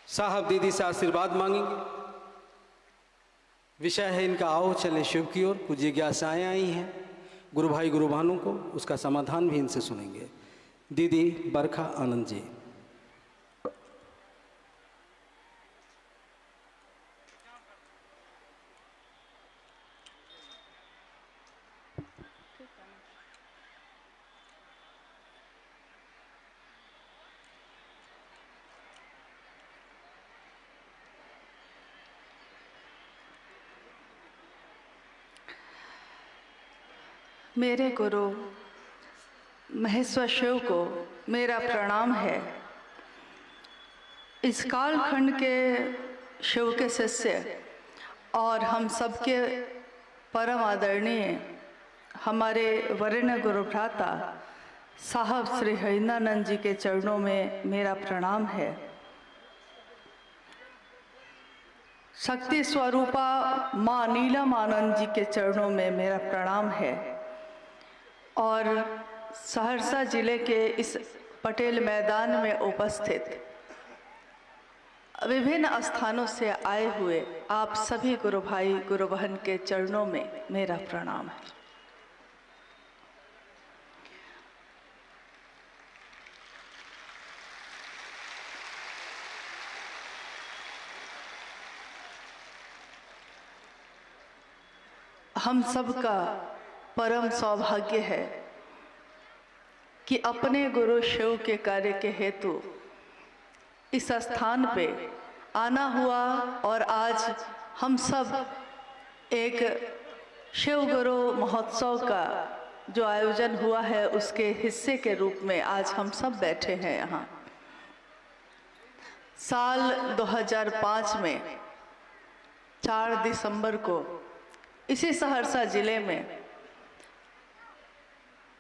साहब दीदी से आशीर्वाद मांगेंगे। विषय है इनका आओ चले शिव की ओर। कुछ जिज्ञासाएं आई हैं गुरु भाई गुरु बहनों को, उसका समाधान भी इनसे सुनेंगे। दीदी बरखा आनंद जी। मेरे गुरु महेश्वर शिव को मेरा प्रणाम है। इस कालखंड के शिव के शिष्य और हम सबके परम आदरणीय हमारे वरेण्य गुरु भ्राता साहब श्री हरिंद्रानंद जी के चरणों में मेरा प्रणाम है। शक्ति स्वरूपा माँ नीलम आनंद जी के चरणों में मेरा प्रणाम है। और सहरसा जिले के इस पटेल मैदान में उपस्थित विभिन्न स्थानों से आए हुए आप सभी गुरु भाई गुरु बहन के चरणों में मेरा प्रणाम है। हम सबका परम सौभाग्य है कि अपने गुरु शिव के कार्य के हेतु इस स्थान पे आना हुआ और आज हम सब एक शिव गुरु महोत्सव का जो आयोजन हुआ है उसके हिस्से के रूप में आज हम सब बैठे हैं यहाँ। साल 2005 में 4 दिसंबर को इसी सहरसा जिले में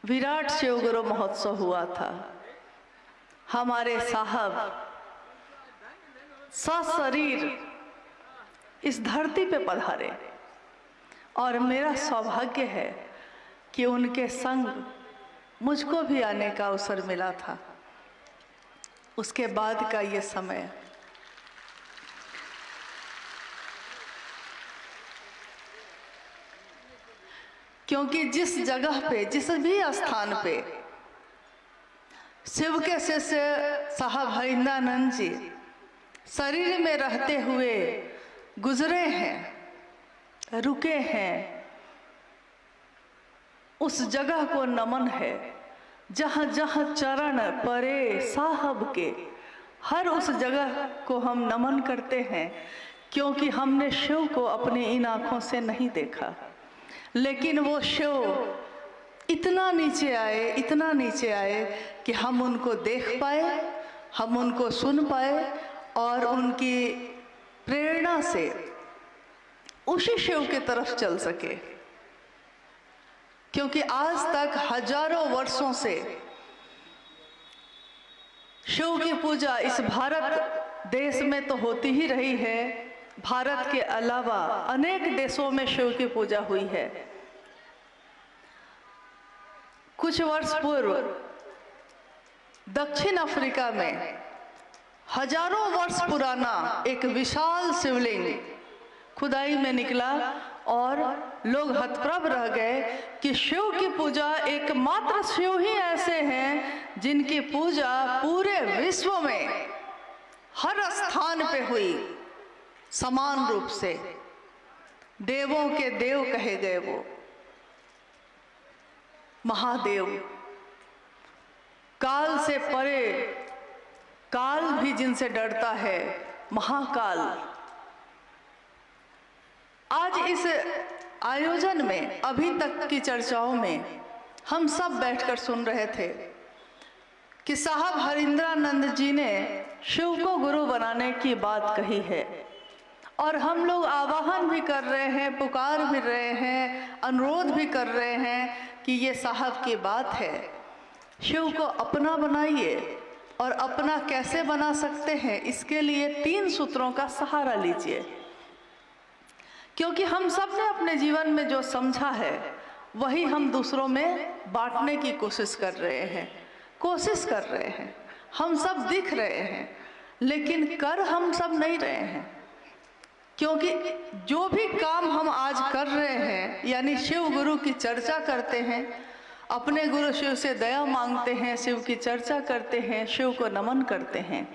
विराट शिव गुरु महोत्सव हुआ था। हमारे साहब सशरीर इस धरती पे पधारे और मेरा सौभाग्य है कि उनके संग मुझको भी आने का अवसर मिला था। उसके बाद का ये समय क्योंकि जिस जगह पे जिस भी स्थान पे शिव के शिष्य साहब हरिंद्रानंद जी शरीर में रहते हुए गुजरे हैं, रुके हैं, उस जगह को नमन है। जहाँ जहाँ चरण परे साहब के, हर उस जगह को हम नमन करते हैं, क्योंकि हमने शिव को अपनी इन आँखों से नहीं देखा, लेकिन वो शिव इतना नीचे आए, इतना नीचे आए कि हम उनको देख पाए, हम उनको सुन पाए और उनकी प्रेरणा से उसी शिव की तरफ चल सके। क्योंकि आज तक हजारों वर्षों से शिव की पूजा इस भारत देश में तो होती ही रही है। भारत के अलावा अनेक देशों में शिव की पूजा हुई है। कुछ वर्ष पूर्व दक्षिण अफ्रीका में हजारों वर्ष पुराना एक विशाल शिवलिंग खुदाई में निकला और लोग हतप्रभ रह गए कि शिव की पूजा एकमात्र शिव ही ऐसे हैं जिनकी पूजा पूरे विश्व में हर स्थान पे हुई समान रूप से। देवों के देव कहे गए वो महादेव, काल से परे, काल भी जिनसे डरता है, महाकाल। आज इस आयोजन में अभी तक की चर्चाओं में हम सब बैठकर सुन रहे थे कि साहब हरिंद्रानंद जी ने शिव को गुरु बनाने की बात कही है और हम लोग आवाहन भी कर रहे हैं, पुकार भी रहे हैं, अनुरोध भी कर रहे हैं कि ये साहब की बात है। शिव को अपना बनाइए और अपना कैसे बना सकते हैं, इसके लिए 3 सूत्रों का सहारा लीजिए। क्योंकि हम सब ने अपने जीवन में जो समझा है वही हम दूसरों में बांटने की कोशिश कर रहे हैं। हम सब दिख रहे हैं, लेकिन कर हम सब नहीं रहे हैं। क्योंकि जो भी काम हम आज कर रहे हैं, यानी शिव गुरु की चर्चा करते हैं, अपने गुरु शिव से दया मांगते हैं, शिव की चर्चा करते हैं, शिव को नमन करते हैं,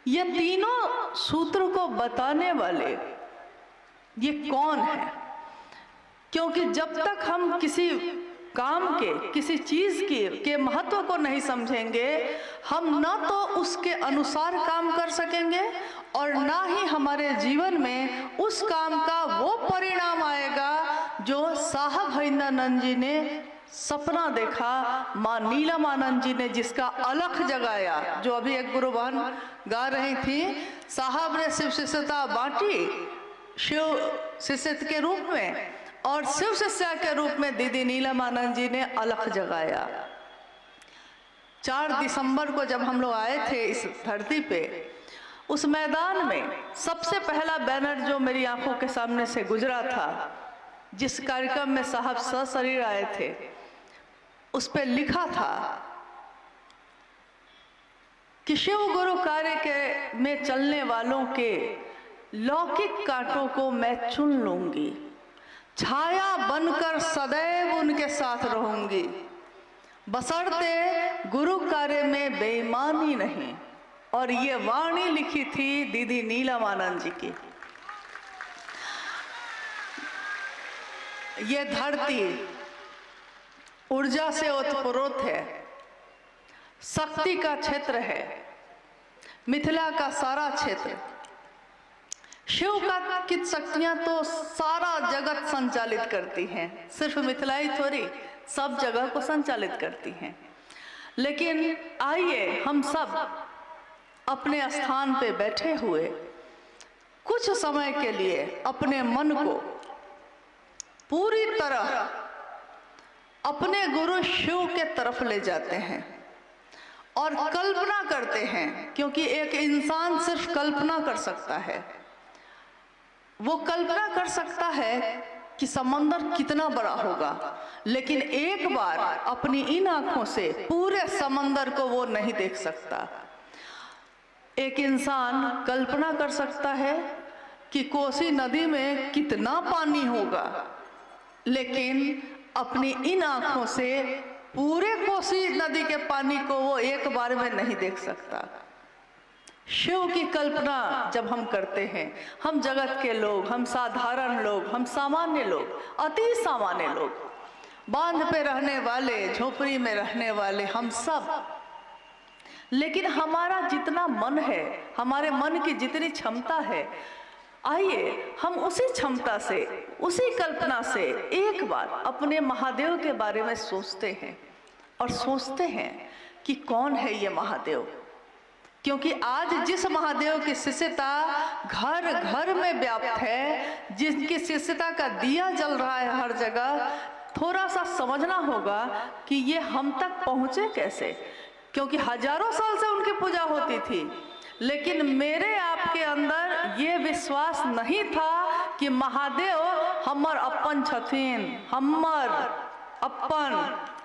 ये तीनों सूत्र को बताने वाले ये कौन है? क्योंकि जब तक हम किसी काम के, किसी चीज के महत्व को नहीं समझेंगे, हम ना तो उसके अनुसार काम कर सकेंगे और ना ही हमारे जीवन में उस काम का वो परिणाम आएगा जो साहब हरिंद्रानंद जी ने सपना देखा, माँ नीलमानंद जी ने जिसका अलख जगाया। जो अभी एक गुरु बहन गा रही थी, साहब ने शिव शिष्यता बांटी शिव शिष्य के रूप में, और शिव शिष्या के रूप में दीदी नीलमानंद जी ने अलख जगाया। 4 दिसंबर को जब हम लोग आए थे इस धरती पे, उस मैदान में सबसे पहला बैनर जो मेरी आंखों के सामने से गुजरा था, जिस कार्यक्रम में साहब सशरीर आए थे, उस पे लिखा था कि शिव गुरु कार्य के में चलने वालों के लौकिक कांटों को मैं चुन लूंगी, छाया बनकर सदैव उनके साथ रहूंगी, बशर्ते गुरु कार्य में बेईमानी नहीं। और ये वाणी लिखी थी दीदी नीलमानंद जी की। ये धरती ऊर्जा से ओतप्रोत है, शक्ति का क्षेत्र है, मिथिला का सारा क्षेत्र। शिव का की शक्तियां तो सारा जगत संचालित करती हैं, सिर्फ मिथिला ही थोड़ी, सब जगह को संचालित करती हैं। लेकिन आइए हम सब अपने स्थान पे बैठे हुए कुछ समय के लिए अपने मन को पूरी तरह अपने गुरु शिव के तरफ ले जाते हैं और कल्पना करते हैं। क्योंकि एक इंसान सिर्फ कल्पना कर सकता है, वो कल्पना कर सकता है कि समंदर कितना बड़ा होगा, लेकिन एक बार अपनी इन आंखों से पूरे समंदर को वो नहीं देख सकता। एक इंसान कल्पना कर सकता है कि कोसी नदी में कितना पानी होगा, लेकिन अपनी इन आंखों से पूरे कोसी नदी के पानी को वो एक बार में नहीं देख सकता। शिव की कल्पना जब हम करते हैं, हम जगत के लोग, हम साधारण लोग, हम सामान्य लोग, अति सामान्य लोग, बांध पे रहने वाले, झोपड़ी में रहने वाले, हम सब, लेकिन हमारा जितना मन है, हमारे मन की जितनी क्षमता है, आइए हम उसी क्षमता से, उसी कल्पना से एक बार अपने महादेव के बारे में सोचते हैं और सोचते हैं कि कौन है ये महादेव। क्योंकि आज जिस महादेव की शिष्यता घर घर में व्याप्त है, जिनकी शिष्यता का दिया जल रहा है हर जगह, थोड़ा सा समझना होगा कि ये हम तक पहुँचे कैसे। क्योंकि हजारों साल से उनकी पूजा होती थी, लेकिन मेरे आपके अंदर ये विश्वास नहीं था कि महादेव हमर अपन छथिन, हमर अपन,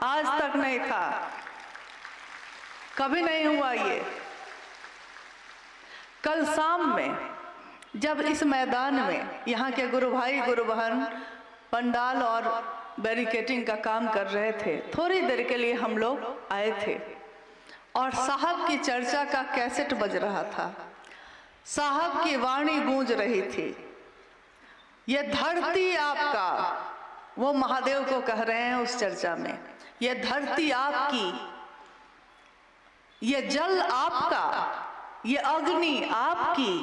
आज तक नहीं था, कभी नहीं हुआ ये। कल शाम में जब इस मैदान में यहाँ के गुरु भाई गुरु बहन पंडाल और बैरिकेटिंग का काम कर रहे थे, थोड़ी देर के लिए हम लोग आए थे और साहब की चर्चा का कैसेट बज रहा था, साहब की वाणी गूंज रही थी। ये धरती आपका, वो महादेव को कह रहे हैं उस चर्चा में, ये धरती आपकी, ये जल आपका, ये अग्नि आपकी,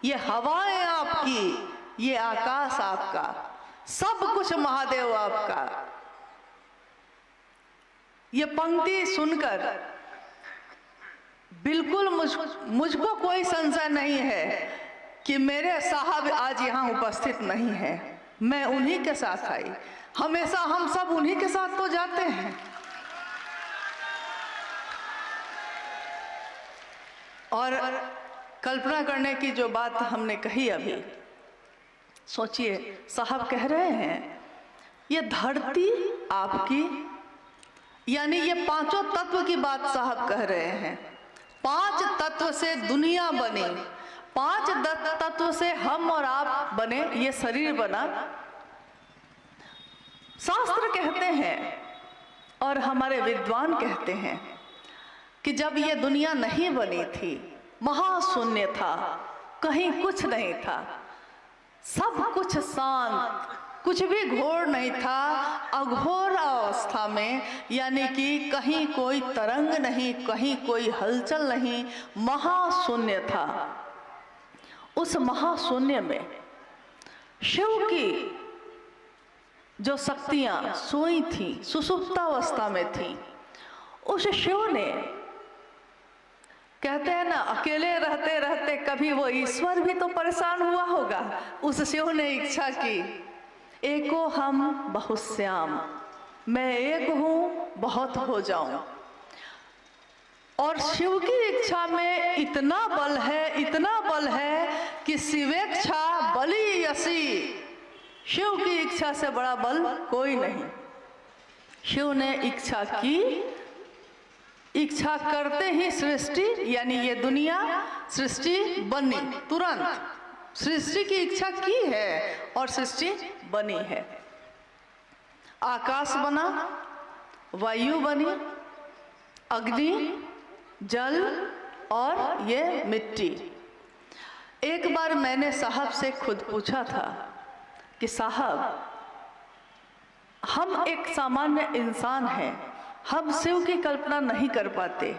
ये हवाएं आपकी, ये आकाश आपका, सब कुछ महादेव आपका। ये पंक्ति सुनकर बिल्कुल मुझको कोई संशय नहीं है कि मेरे साहब आज यहाँ उपस्थित नहीं है, मैं उन्हीं के साथ आई। हमेशा हम सब उन्हीं के साथ तो जाते हैं। और कल्पना करने की जो बात हमने कही अभी, सोचिए साहब कह रहे हैं ये धरती आपकी, यानी ये पांचों तत्व की बात साहब कह रहे हैं। 5 तत्व से दुनिया बनी, 5 तत्व से हम और आप बने, ये शरीर बना। शास्त्र कहते हैं और हमारे विद्वान कहते हैं कि जब ये दुनिया नहीं बनी थी, महाशून्य था, कहीं कुछ नहीं था, सब कुछ शांत, कुछ भी घोर नहीं था, अघोर अवस्था में, यानी कि कहीं कोई तरंग नहीं, कहीं कोई हलचल नहीं, महाशून्य था। उस महाशून्य में शिव की जो शक्तियां सोई थी, सुषुप्तावस्था में थी, उस शिव ने, कहते हैं ना, अकेले रहते रहते कभी वो ईश्वर भी तो परेशान हुआ होगा। उस शिव ने इच्छा की, एको हम बहुश्याम, मैं एक हूं बहुत हो जाऊं। और शिव की इच्छा में इतना बल है, इतना बल है कि शिवेच्छा बली यसी, शिव की इच्छा से बड़ा बल कोई नहीं। शिव ने इच्छा की, इच्छा करते ही सृष्टि, यानी ये दुनिया सृष्टि बनी, तुरंत सृष्टि की इच्छा की है और सृष्टि बनी है। आकाश बना, वायु बनी, अग्नि, जल और ये मिट्टी। एक बार मैंने साहब से खुद पूछा था कि साहब, हम एक सामान्य इंसान हैं, हम शिव की कल्पना नहीं कर पाते,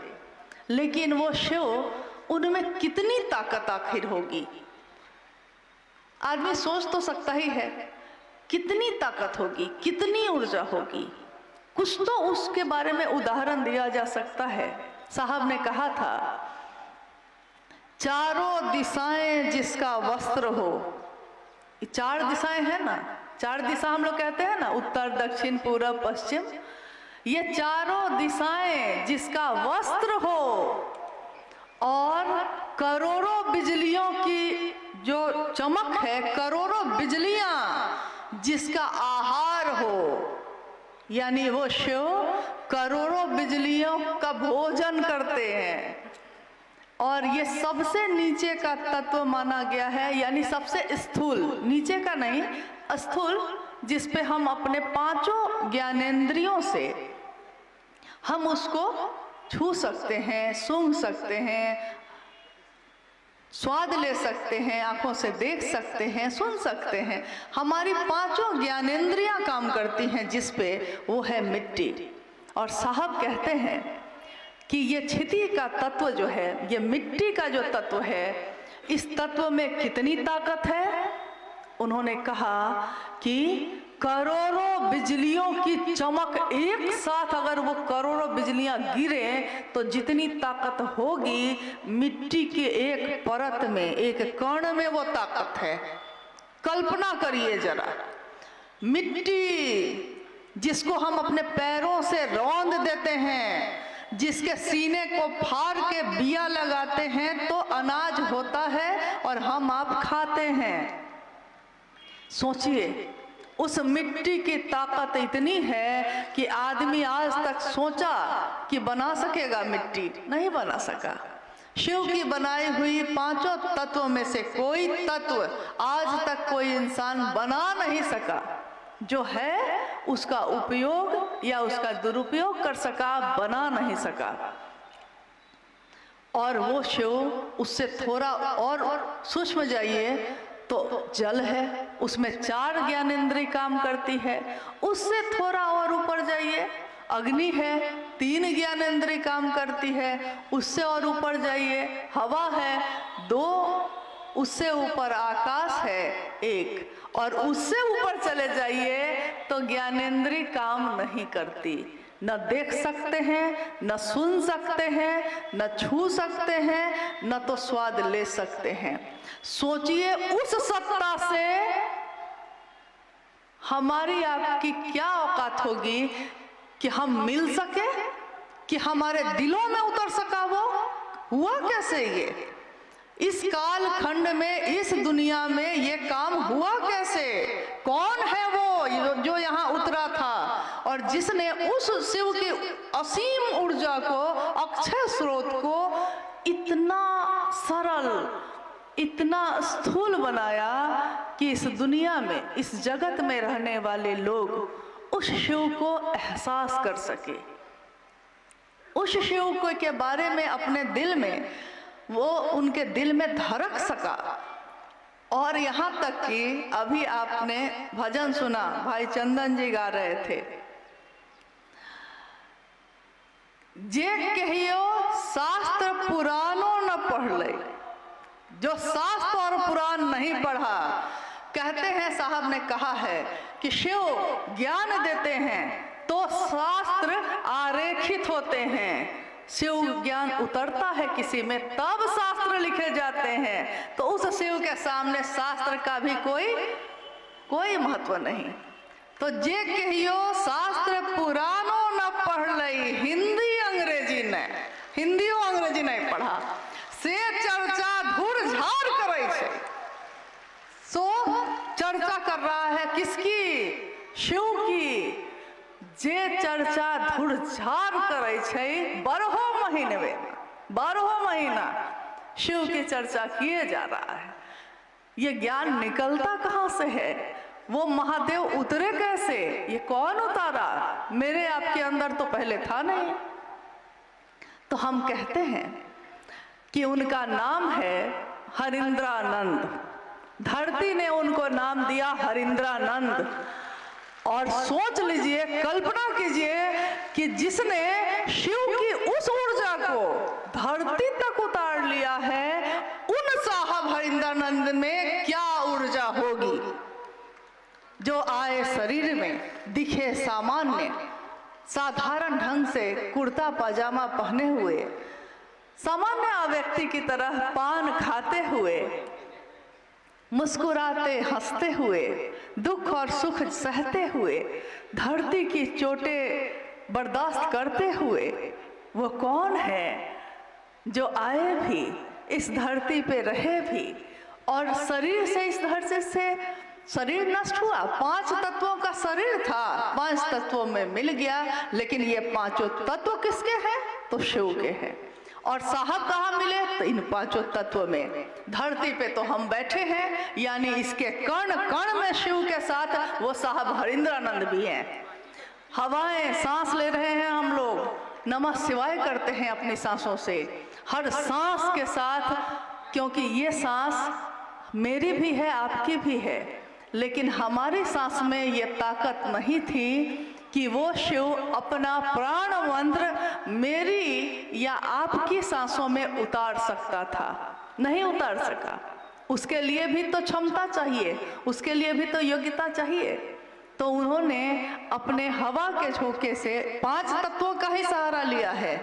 लेकिन वो शिव, उनमें कितनी ताकत आखिर होगी? आदमी सोच तो सकता ही है, कितनी ताकत होगी, कितनी ऊर्जा होगी। कुछ तो उसके बारे में उदाहरण दिया जा सकता है। साहब ने कहा था, चारों दिशाएं जिसका वस्त्र हो, 4 दिशाएं हैं ना, 4 दिशा हम लोग कहते हैं ना, उत्तर, दक्षिण, पूरब, पश्चिम। ये चारों दिशाएं जिसका वस्त्र हो और करोड़ों बिजलियों की जो चमक है, करोड़ों बिजलियां जिसका आहार हो, यानी वो शिव करोड़ों बिजलियों का भोजन करते हैं। और ये सबसे नीचे का तत्व माना गया है, यानी सबसे स्थूल, नीचे का नहीं, स्थूल, जिस पे हम अपने 5 ज्ञानेंद्रियों से हम उसको छू सकते हैं, सूंघ सकते हैं, स्वाद ले सकते हैं, आंखों से देख सकते हैं, सुन सकते हैं। हमारी 5 ज्ञानेंद्रियां काम करती हैं जिस पे, वो है मिट्टी। और साहब कहते हैं कि ये क्षिति का तत्व जो है, ये मिट्टी का जो तत्व है, इस तत्व में कितनी ताकत है? उन्होंने कहा कि करोड़ों बिजलियों की चमक एक साथ, अगर वो करोड़ों बिजलियां गिरे तो जितनी ताकत होगी, मिट्टी के एक परत में, एक कण में वो ताकत है। कल्पना करिए जरा, मिट्टी जिसको हम अपने पैरों से रौंद देते हैं, जिसके सीने को फाड़ के बिया लगाते हैं तो अनाज होता है और हम आप खाते हैं। सोचिए, उस मिट्टी की ताकत इतनी है कि आदमी आज तक सोचा कि बना सकेगा, मिट्टी नहीं बना सका। शिव की बनाई हुई 5 तत्वों में से कोई तत्व आज तक कोई इंसान बना नहीं सका। जो है उसका उपयोग या उसका दुरुपयोग कर सका, बना नहीं सका। और वो शिव, उससे थोड़ा और सूक्ष्म जाइए तो जल है, उसमें 4 ज्ञानेंद्रिय काम करती है। उससे थोड़ा और ऊपर जाइए, अग्नि है, 3 ज्ञानेंद्रिय काम करती है। उससे और ऊपर जाइए, हवा है 2, उससे ऊपर आकाश है 1, और उससे ऊपर चले जाइए तो ज्ञानेंद्रिय काम नहीं करती। न देख सकते हैं, न सुन सकते हैं, न छू सकते हैं, न तो स्वाद ले सकते हैं। सोचिए, उस सत्ता से हमारी आपकी क्या औकात होगी कि हम मिल सके, कि हमारे दिलों में उतर सका। वो हुआ कैसे? ये इस काल खंड में, इस दुनिया में ये काम हुआ कैसे? कौन है वो जो यहाँ उतरा था और जिसने उस शिव की असीम ऊर्जा को, अक्षय स्रोत को इतना सरल, इतना स्थूल बनाया कि इस दुनिया में, इस जगत में रहने वाले लोग उस शिव को एहसास कर सके, उस शिव को के बारे में अपने दिल में, वो उनके दिल में धड़क सका। और यहाँ तक कि अभी आपने भजन सुना, भाई चंदन जी गा रहे थे, जे कहियो शास्त्र पुराणों न पढ़ ले, जो शास्त्र और पुराण नहीं पढ़ा, कहते हैं, साहब ने कहा है कि शिव ज्ञान देते हैं तो शास्त्र आरेखित होते हैं, शिव ज्ञान उतरता है किसी में तब शास्त्र लिखे जाते हैं। तो उस शिव के सामने शास्त्र का भी कोई महत्व नहीं। तो जे कहियो शास्त्र पुराणों न पढ़ लई, हिंदी और अंग्रेजी नहीं पढ़ा, से चर्चा धुर झाड़ करे छे। सो चर्चा कर रहा है किसकी? शिव की। जे चर्चा धुर झाड़ करे छे, 12 महीना शिव की चर्चा किए जा रहा है। ये ज्ञान निकलता कहाँ से है? वो महादेव उतरे कैसे? ये कौन उतारा? मेरे आपके अंदर तो पहले था नहीं। तो हम कहते हैं कि उनका नाम है हरिंद्रानंद। धरती ने उनको नाम दिया हरिंद्रानंद। और सोच लीजिए, कल्पना कीजिए कि जिसने शिव की उस ऊर्जा को धरती तक उतार लिया है, उन साहब हरिंद्रानंद में क्या ऊर्जा होगी? जो आए शरीर में, दिखे सामान्य, साधारण ढंग से कुर्ता पजामा पहने हुए, सामान्य व्यक्ति की तरह पान खाते हुए, मुस्कुराते हंसते हुए, दुख और सुख सहते हुए, धरती की चोटें बर्दाश्त करते हुए, वो कौन है जो आए भी, इस धरती पे रहे भी, और शरीर से, इस धरती से शरीर नष्ट हुआ। 5 तत्वों का शरीर था, 5 तत्वों में मिल गया, लेकिन ये 5 तत्व किसके हैं? तो शिव के हैं। और साहब कहाँ मिले? तो इन 5 तत्वों में। धरती पे तो हम बैठे हैं, यानी इसके कण कण में शिव के साथ वो साहब हरिंद्रानंद भी हैं। हवाएं सांस ले रहे हैं हम लोग, नमः शिवाय करते हैं अपनी सांसों से, हर सांस के साथ, क्योंकि ये सांस मेरी भी है, आपकी भी है, लेकिन हमारी सांस में ये ताकत नहीं थी कि वो शिव अपना प्राण मंत्र मेरी या आपकी सांसों में उतार सकता था। नहीं उतार सका। उसके लिए भी तो क्षमता चाहिए, उसके लिए भी तो योग्यता चाहिए। तो उन्होंने अपने हवा के झोंके से 5 तत्वों का ही सहारा लिया है।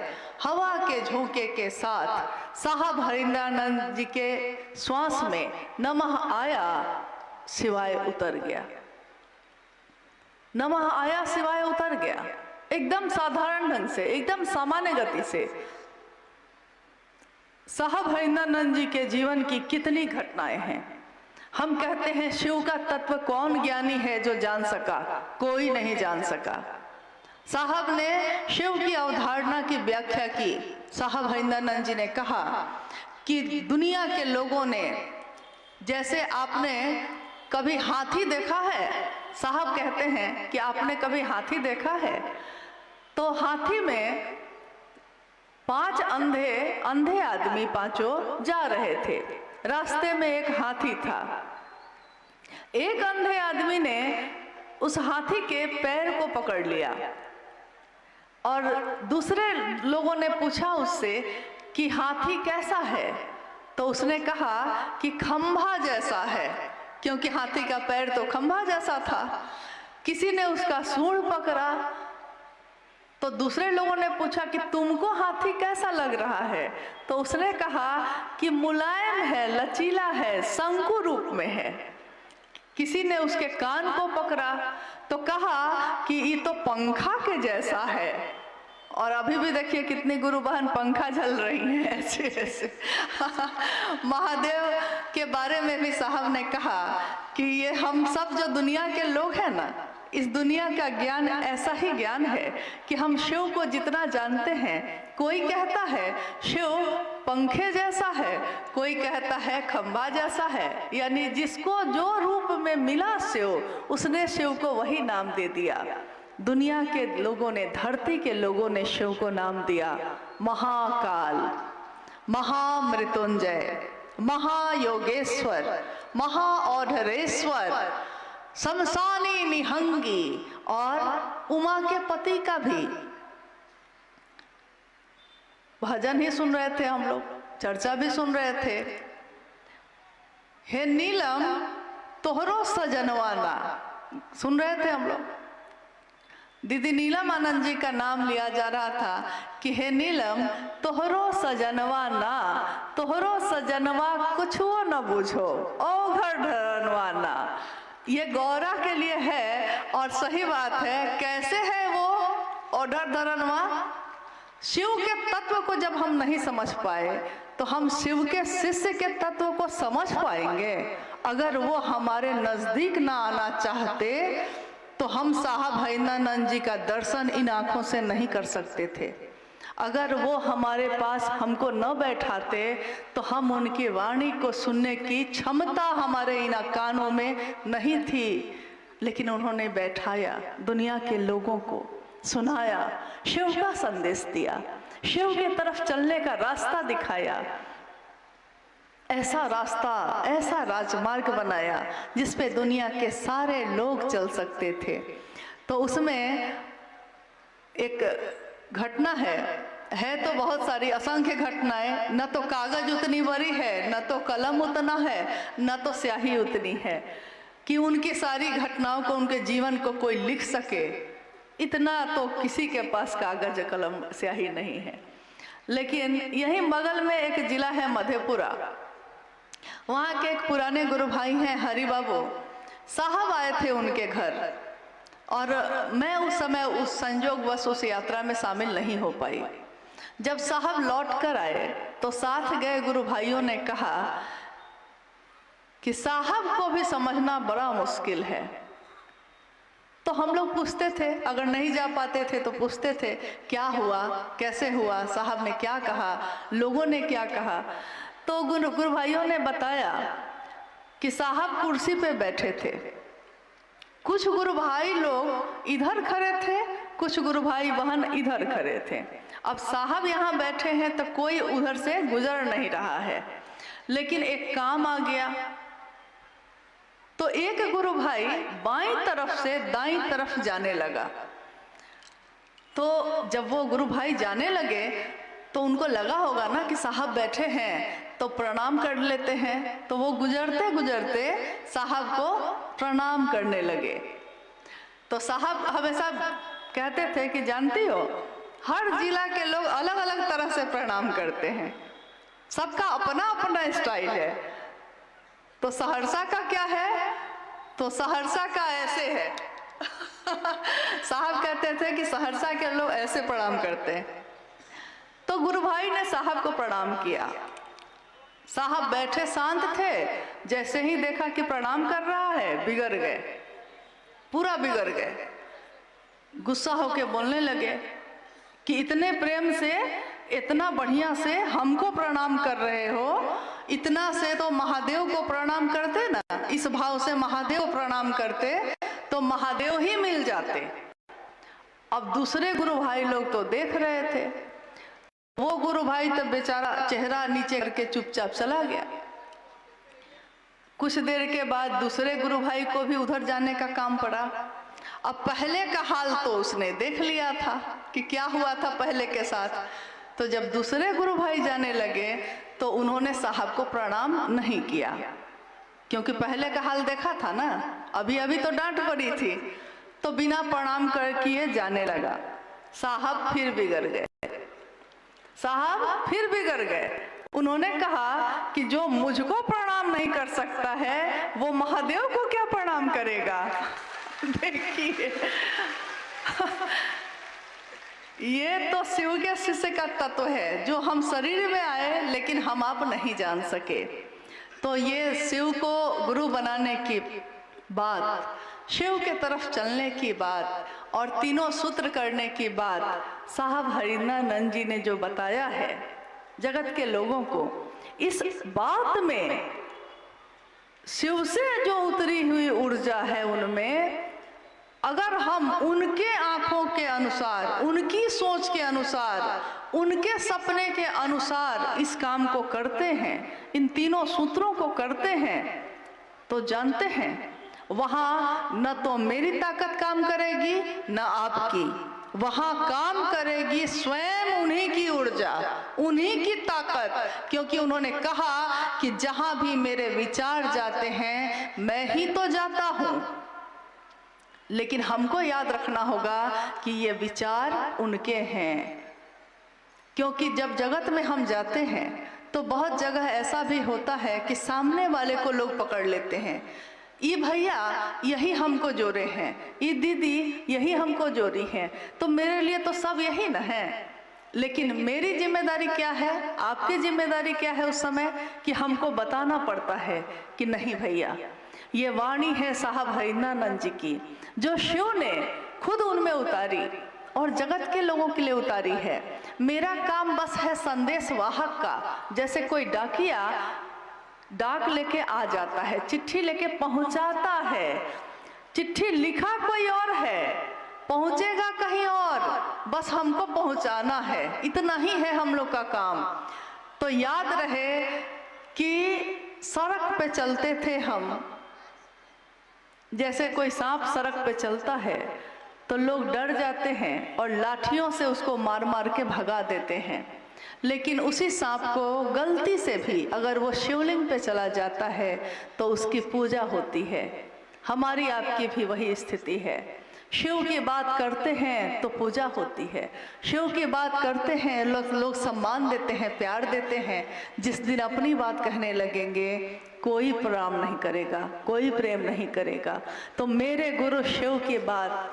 हवा के झोंके के साथ साहब हरिंद्रानंद जी के श्वास में नमः आया, शिवाय उतर गया। नमः आया, शिवाय उतर गया, एकदम साधारण ढंग से, एकदम सामान्य गति से। साहब हरिंद्रानंद जी के जीवन की कितनी घटनाएं हैं। हम कहते हैं शिव का तत्व कौन ज्ञानी है जो जान सका? कोई नहीं जान सका। साहब ने शिव की अवधारणा की व्याख्या की। साहब हरिंद्रानंद जी ने कहा कि दुनिया के लोगों ने, जैसे आपने कभी हाथी देखा है? साहब कहते हैं कि आपने कभी हाथी देखा है? तो हाथी में 5 अंधे आदमी 5 जा रहे थे। रास्ते में एक हाथी था। एक अंधे आदमी ने उस हाथी के पैर को पकड़ लिया और दूसरे लोगों ने पूछा उससे कि हाथी कैसा है? तो उसने कहा कि खंभा जैसा है, क्योंकि हाथी का पैर तो खंभा जैसा था। किसी ने उसका सूंड पकड़ा तो दूसरे लोगों ने पूछा कि तुमको हाथी कैसा लग रहा है? तो उसने कहा कि मुलायम है, लचीला है, शंकु रूप में है। किसी ने उसके कान को पकड़ा तो कहा कि ये तो पंखा के जैसा है। और अभी भी देखिए कितनी गुरु बहन पंखा झल रही हैं ऐसे ऐसे। महादेव के बारे में भी साहब ने कहा कि ये हम सब जो दुनिया के लोग हैं ना, इस दुनिया का ज्ञान ऐसा ही ज्ञान है कि हम शिव को जितना जानते हैं, कोई कहता है शिव पंखे जैसा है, कोई कहता है खंभा जैसा है। यानी जिसको जो रूप में मिला शिव, उसने शिव को वही नाम दे दिया। दुनिया के लोगों ने, धरती के लोगों ने शिव को नाम दिया महाकाल, महामृत्युंजय, महायोगेश्वर, महाऔढ़ेश्वर, शमशानी निहंगी और उमा के पति का भी भजन ही सुन रहे थे हम लोग, चर्चा भी सुन रहे थे। हे नीलम तोहरो सजनवाना, सुन रहे थे हम लोग। दीदी नीलम आनंद जी का नाम लिया जा रहा था कि हे नीलम तोहरो सजनवा ना, तोहरो सजनवा कुछो न बुझो, ओ घर धरनवा ना। ये गौरा के लिए है और सही बात है। कैसे है वो ओढ़र धरनवा? शिव के तत्व को जब हम नहीं समझ पाए तो हम शिव के शिष्य के तत्व को समझ पाएंगे? अगर वो हमारे नजदीक ना आना चाहते तो हम साहब हरिंद्रानंद जी का दर्शन इन आंखों से नहीं कर सकते थे। अगर वो हमारे पास हमको न बैठाते तो हम उनकी वाणी को सुनने की क्षमता हमारे इन कानों में नहीं थी। लेकिन उन्होंने बैठाया, दुनिया के लोगों को सुनाया, शिव का संदेश दिया, शिव की तरफ चलने का रास्ता दिखाया। ऐसा रास्ता, ऐसा राजमार्ग बनाया जिस पे दुनिया के सारे लोग चल सकते थे। तो उसमें एक घटना है तो बहुत सारी, असंख्य घटनाएं। न तो कागज उतनी बड़ी है, न तो कलम उतना है, न तो स्याही उतनी है कि उनकी सारी घटनाओं को, उनके जीवन को कोई लिख सके। इतना तो किसी के पास कागज कलम स्याही नहीं है। लेकिन यही बगल में एक जिला है मधेपुरा, वहाँ के एक पुराने गुरु भाई हैं हरि बाबू साहब, आए थे उनके घर। और मैं उस समय उस संयोगवश उस यात्रा में शामिल नहीं हो पाई। जब साहब लौट कर आए तो साथ गए गुरु भाइयों ने कहा कि साहब को भी समझना बड़ा मुश्किल है। तो हम लोग पूछते थे, अगर नहीं जा पाते थे तो पूछते थे क्या हुआ, कैसे हुआ, साहब ने क्या कहा, लोगों ने क्या कहा। तो गुरु भाइयों ने बताया कि साहब कुर्सी पे बैठे थे, कुछ गुरु भाई लोग इधर खड़े थे, कुछ गुरु भाई बहन इधर खड़े थे। अब साहब यहाँ बैठे हैं तो कोई उधर से गुजर नहीं रहा है। लेकिन एक काम आ गया तो एक गुरु भाई बाईं तरफ से दाईं तरफ जाने लगा। तो जब वो गुरु भाई जाने लगे तो उनको लगा होगा ना कि साहब बैठे हैं तो प्रणाम कर लेते हैं। तो वो गुजरते गुजरते साहब को प्रणाम करने लगे। तो साहब हमेशा कहते थे कि जानती हो, हर जिला के लोग अलग अलग तरह से प्रणाम करते हैं, सबका अपना अपना स्टाइल है। तो सहरसा का क्या है? तो सहरसा का ऐसे है। साहब कहते थे कि सहरसा के लोग ऐसे प्रणाम करते हैं। तो गुरु भाई ने साहब को प्रणाम किया। साहब बैठे शांत थे, जैसे ही देखा कि प्रणाम कर रहा है बिगड़ गए, पूरा बिगड़ गए। गुस्सा होके बोलने लगे कि इतने प्रेम से, इतना बढ़िया से हमको प्रणाम कर रहे हो, इतना से तो महादेव को प्रणाम करते ना, इस भाव से महादेव प्रणाम करते तो महादेव ही मिल जाते। अब दूसरे गुरु भाई लोग तो देख रहे थे। वो गुरु भाई तो बेचारा चेहरा नीचे करके चुपचाप चला गया। कुछ देर के बाद दूसरे गुरु भाई को भी उधर जाने का काम पड़ा। अब पहले का हाल तो उसने देख लिया था कि क्या हुआ था पहले के साथ। तो जब दूसरे गुरु भाई जाने लगे तो उन्होंने साहब को प्रणाम नहीं किया, क्योंकि पहले का हाल देखा था ना, अभी अभी तो डांट पड़ी थी। तो बिना प्रणाम कर किए जाने लगा। साहब फिर बिगड़ गए, साहब फिर बिगड़ गए। उन्होंने कहा कि जो मुझको प्रणाम नहीं कर सकता है वो महादेव को क्या प्रणाम करेगा। देखिए ये तो शिव के शिष्य का तत्व है जो हम शरीर में आए लेकिन हम आप नहीं जान सके। तो ये शिव को गुरु बनाने की बात, शिव के तरफ चलने की बात और तीनों सूत्र करने की बात साहब हरिंद्रानंद जी ने जो बताया है जगत के लोगों को। इस बात में शिव से जो उतरी हुई ऊर्जा है उनमें, अगर हम उनके आंखों के अनुसार, उनकी सोच के अनुसार, उनके सपने के अनुसार इस काम को करते हैं, इन तीनों सूत्रों को करते हैं, तो जानते हैं वहां न तो मेरी ताकत काम करेगी न आपकी, वहां काम करेगी स्वयं उन्हीं की ऊर्जा, उन्हीं की ताकत। क्योंकि उन्होंने कहा कि जहां भी मेरे विचार जाते हैं मैं ही तो जाता हूं, लेकिन हमको याद रखना होगा कि ये विचार उनके हैं। क्योंकि जब जगत में हम जाते हैं तो बहुत जगह ऐसा भी होता है कि सामने वाले को लोग पकड़ लेते हैं, ये भैया यही हमको जोड़े हैं, ये दीदी यही हमको जोड़ी हैं, तो मेरे लिए तो सब यही न है। लेकिन मेरी जिम्मेदारी क्या है, आपकी जिम्मेदारी क्या है उस समय, कि हमको बताना पड़ता है कि नहीं भैया, ये वाणी है साहब हरिंद्रानंद जी की, जो शिव ने खुद उनमें उतारी और जगत के लोगों के लिए उतारी है। मेरा काम बस है संदेश वाहक का। जैसे कोई डाकिया डाक लेके आ जाता है, चिट्ठी लेके पहुंचाता है, चिट्ठी लिखा कोई और है, पहुंचेगा कहीं और, बस हमको पहुंचाना है, इतना ही है हम लोग का काम। तो याद रहे कि सड़क पे चलते थे हम, जैसे कोई सांप सड़क पे चलता है तो लोग डर जाते हैं और लाठियों से उसको मार मार के भगा देते हैं, लेकिन उसी सांप को गलती से भी अगर वो शिवलिंग पे चला जाता है तो उसकी पूजा होती है। हमारी आपकी भी वही स्थिति है। शिव की बात करते हैं तो पूजा होती है, शिव की बात करते हैं लोग सम्मान देते हैं, प्यार देते हैं। जिस दिन अपनी बात कहने लगेंगे कोई प्रणाम नहीं करेगा, कोई प्रेम नहीं करेगा। तो मेरे गुरु शिव की बात,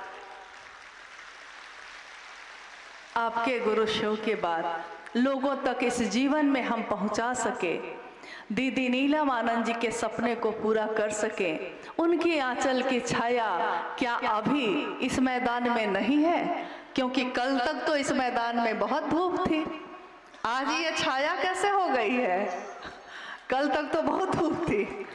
आपके गुरु शिव की बात लोगों तक इस जीवन में हम पहुंचा सके, दीदी नीलम आनंद जी के सपने को पूरा कर सके। उनकी आंचल की छाया क्या अभी इस मैदान में नहीं है? क्योंकि कल तक तो इस मैदान में बहुत धूप थी, आज ये छाया कैसे हो गई है? कल तक तो बहुत धूप थी।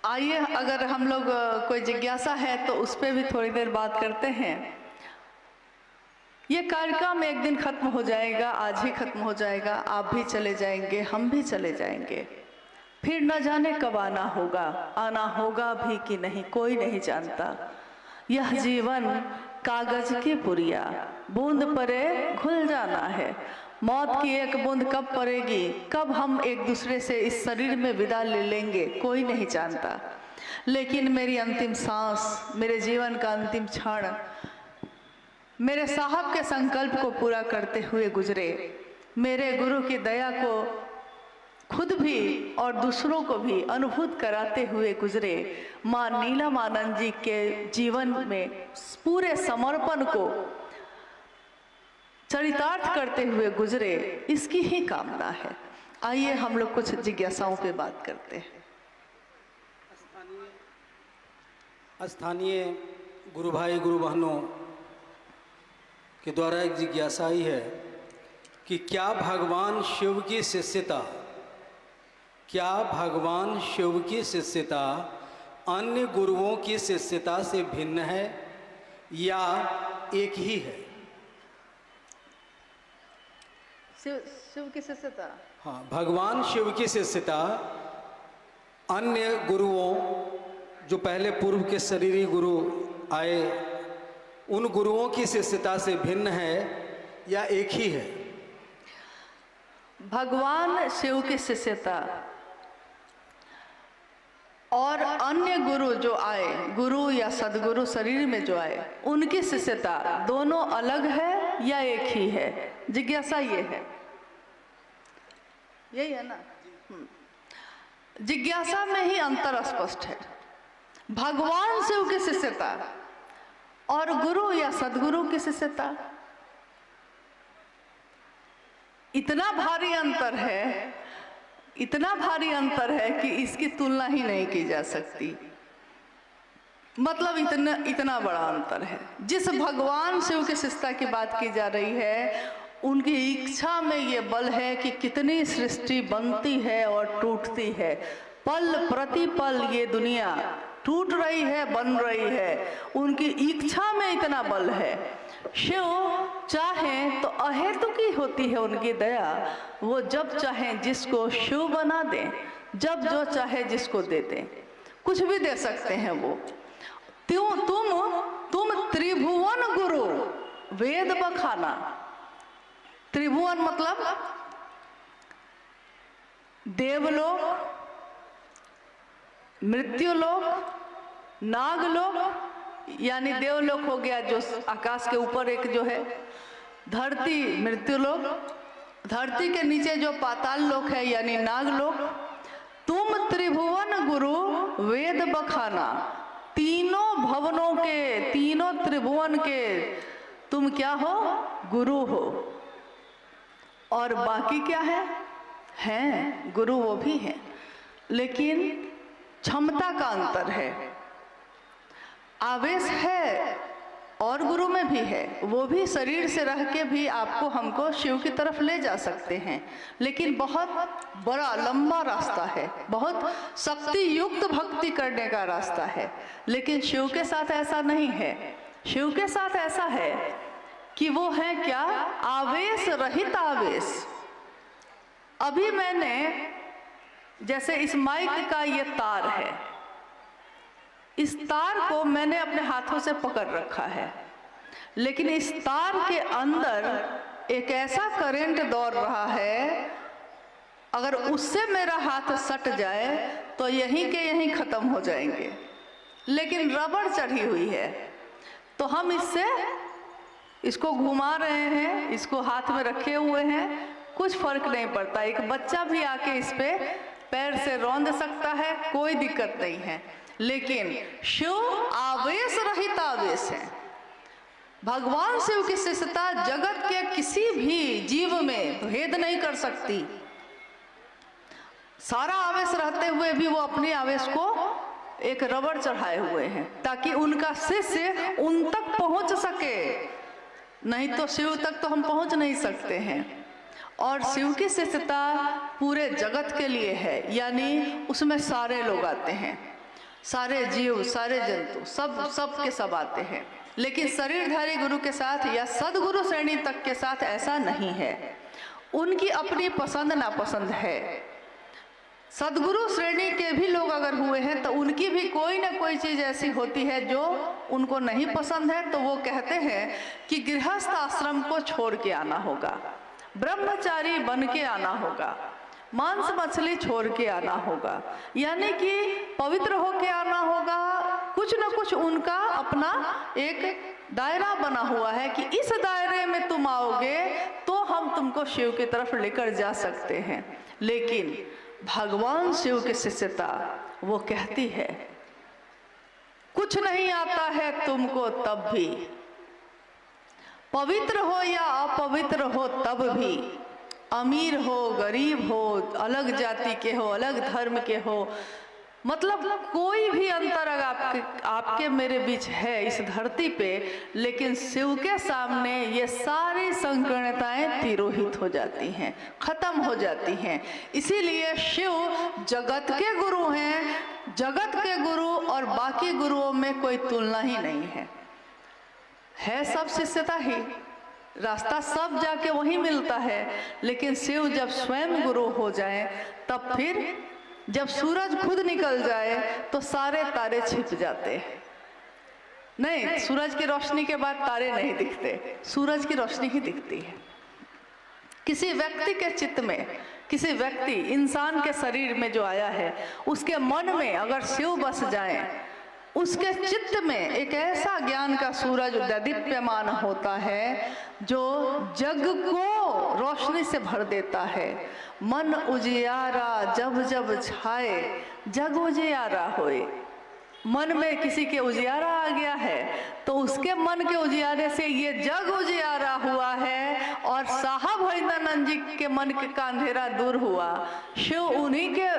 आइए, अगर हम लोग कोई जिज्ञासा है तो उस पर भी थोड़ी देर बात करते हैं। ये कार्यक्रम एक दिन खत्म हो जाएगा, आज ही खत्म हो जाएगा, आप भी चले जाएंगे, हम भी चले जाएंगे, फिर न जाने कब आना होगा भी कि नहीं, कोई नहीं जानता। यह जीवन कागज की पुरिया, बूंद परे घुल जाना है। मौत की एक बूंद कब पड़ेगी, कब हम एक दूसरे से इस शरीर में विदा ले लेंगे, कोई नहीं जानता। लेकिन मेरी अंतिम सांस, मेरे जीवन का अंतिम क्षण मेरे साहब के संकल्प को पूरा करते हुए गुजरे, मेरे गुरु की दया को खुद भी और दूसरों को भी अनुभूत कराते हुए गुजरे। माँ नीलम आनंद जी के जीवन में पूरे समर्पण को चरितार्थ करते हुए गुजरे, इसकी ही कामना है। आइए हम लोग कुछ जिज्ञासाओं पे बात करते हैं। स्थानीय गुरु भाई गुरु बहनों के द्वारा एक जिज्ञासा ही है कि क्या भगवान शिव की शिष्यता, क्या भगवान शिव की शिष्यता अन्य गुरुओं की शिष्यता से भिन्न है या एक ही है? शिव की शिष्यता, हाँ, भगवान शिव की शिष्यता अन्य गुरुओं, जो पहले पूर्व के शरीरी गुरु आए, उन गुरुओं की शिष्यता से भिन्न है या एक ही है? भगवान शिव की शिष्यता और अन्य गुरु जो आए, गुरु या सदगुरु शरीर में जो आए, उनकी शिष्यता दोनों अलग है या एक ही है? जिज्ञासा ये है, यही है ना? जिज्ञासा में ही अंतर स्पष्ट है। भगवान शिव की शिष्यता और गुरु या सदगुरु की शिष्यता, इतना भारी अंतर है, इतना भारी अंतर है कि इसकी तुलना ही नहीं की जा सकती। मतलब इतना बड़ा अंतर है। जिस भगवान शिव की शिष्टता की बात की जा रही है, उनकी इच्छा में ये बल है कि कितनी सृष्टि बनती है और टूटती है। पल प्रति पल ये दुनिया टूट रही है, बन रही है। उनकी इच्छा में इतना बल है। शिव चाहें तो अहेतुकी होती है उनकी दया। वो जब चाहें जिसको शिव बना दें, जब जो चाहे जिसको दे दें, कुछ भी दे सकते हैं वो। तुम त्रिभुवन गुरु वेद बखाना। त्रिभुवन मतलब देवलोक, मृत्युलोक, नागलोक, यानी देवलोक हो गया जो आकाश के ऊपर एक जो है, धरती मृत्युलोक, धरती के नीचे जो पाताल लोक है यानी नागलोक। तुम त्रिभुवन गुरु वेद बखाना। तीनों भवनों के, तीनों त्रिभुवन के तुम क्या हो? गुरु हो। और बाकी क्या है? हैं गुरु, वो भी हैं, लेकिन क्षमता का अंतर है। आवेश है और गुरु में भी है। वो भी शरीर से रह के भी आपको हमको शिव की तरफ ले जा सकते हैं, लेकिन बहुत बड़ा लंबा रास्ता है, बहुत शक्ति युक्त भक्ति करने का रास्ता है। लेकिन शिव के साथ ऐसा नहीं है। शिव के साथ ऐसा है कि वो है क्या? आवेश रहित आवेश। अभी मैंने जैसे इस माइक का ये तार है, इस तार को मैंने अपने हाथों से पकड़ रखा है, लेकिन इस तार के अंदर एक ऐसा करंट दौड़ रहा है, अगर उससे मेरा हाथ सट जाए तो यहीं के यहीं खत्म हो जाएंगे। लेकिन रबड़ चढ़ी हुई है, तो हम इसको घुमा रहे हैं, इसको हाथ में रखे हुए हैं, कुछ फर्क नहीं पड़ता। एक बच्चा भी आके इस पे पैर से रौंद सकता है, कोई दिक्कत नहीं है। लेकिन शिव आवेश रहित आवेश है। भगवान शिव की शिष्टता जगत के किसी भी जीव में भेद नहीं कर सकती। सारा आवेश रहते हुए भी वो अपने आवेश को एक रबड़ चढ़ाए हुए हैं, ताकि उनका शिष्य उन तक पहुंच सके। नहीं तो शिव तक तो हम पहुंच नहीं सकते हैं। और शिव की शिष्टता पूरे जगत के लिए है, यानी उसमें सारे लोग आते हैं, सारे जीव, सारे जंतु, सब के सब आते हैं। लेकिन शरीरधारी गुरु के साथ या सदगुरु श्रेणी तक के साथ ऐसा नहीं है। उनकी अपनी पसंद नापसंद है। सदगुरु श्रेणी के भी लोग अगर हुए हैं तो उनकी भी कोई ना कोई चीज़ ऐसी होती है जो उनको नहीं पसंद है, तो वो कहते हैं कि गृहस्थ आश्रम को छोड़ के आना होगा, ब्रह्मचारी बन के आना होगा, मांस मछली छोड़ के आना होगा, यानी कि पवित्र होके आना होगा। कुछ न कुछ उनका अपना एक दायरा बना हुआ है कि इस दायरे में तुम आओगे तो हम तुमको शिव की तरफ लेकर जा सकते हैं। लेकिन भगवान शिव की शिष्यता वो कहती है, कुछ नहीं आता है तुमको तब भी, पवित्र हो या अपवित्र हो तब भी, अमीर हो गरीब हो, अलग जाति के हो, अलग धर्म के हो, मतलब कोई भी अंतर अगर आपके मेरे बीच है इस धरती पे, लेकिन शिव के सामने ये सारी संकीर्णताएं तिरोहित हो जाती हैं, खत्म हो जाती हैं। इसीलिए शिव जगत के गुरु हैं। जगत के गुरु और बाकी गुरुओं में कोई तुलना ही नहीं है सब शिष्यता ही, रास्ता सब जाके वहीं मिलता है। लेकिन शिव जब स्वयं गुरु हो जाए, तब फिर जब सूरज खुद निकल जाए तो सारे तारे छिप जाते हैं। नहीं, सूरज की रोशनी के बाद तारे नहीं दिखते, सूरज की रोशनी ही दिखती है। किसी व्यक्ति के चित्त में, किसी व्यक्ति इंसान के शरीर में जो आया है, उसके मन में अगर शिव बस जाए, उसके चित्त में एक ऐसा ज्ञान का सूरज दीप्यमान होता है जो जग को रोशनी से भर देता है। मन उजियारा जब जब छाए, जग उजियारा होए। मन में किसी के उजियारा आ गया है तो उसके मन के उजियारे से ये जग उजियारा हुआ है, और साहब हरिंद्रानंद जी के मन का अंधेरा दूर हुआ। शिव उन्हीं के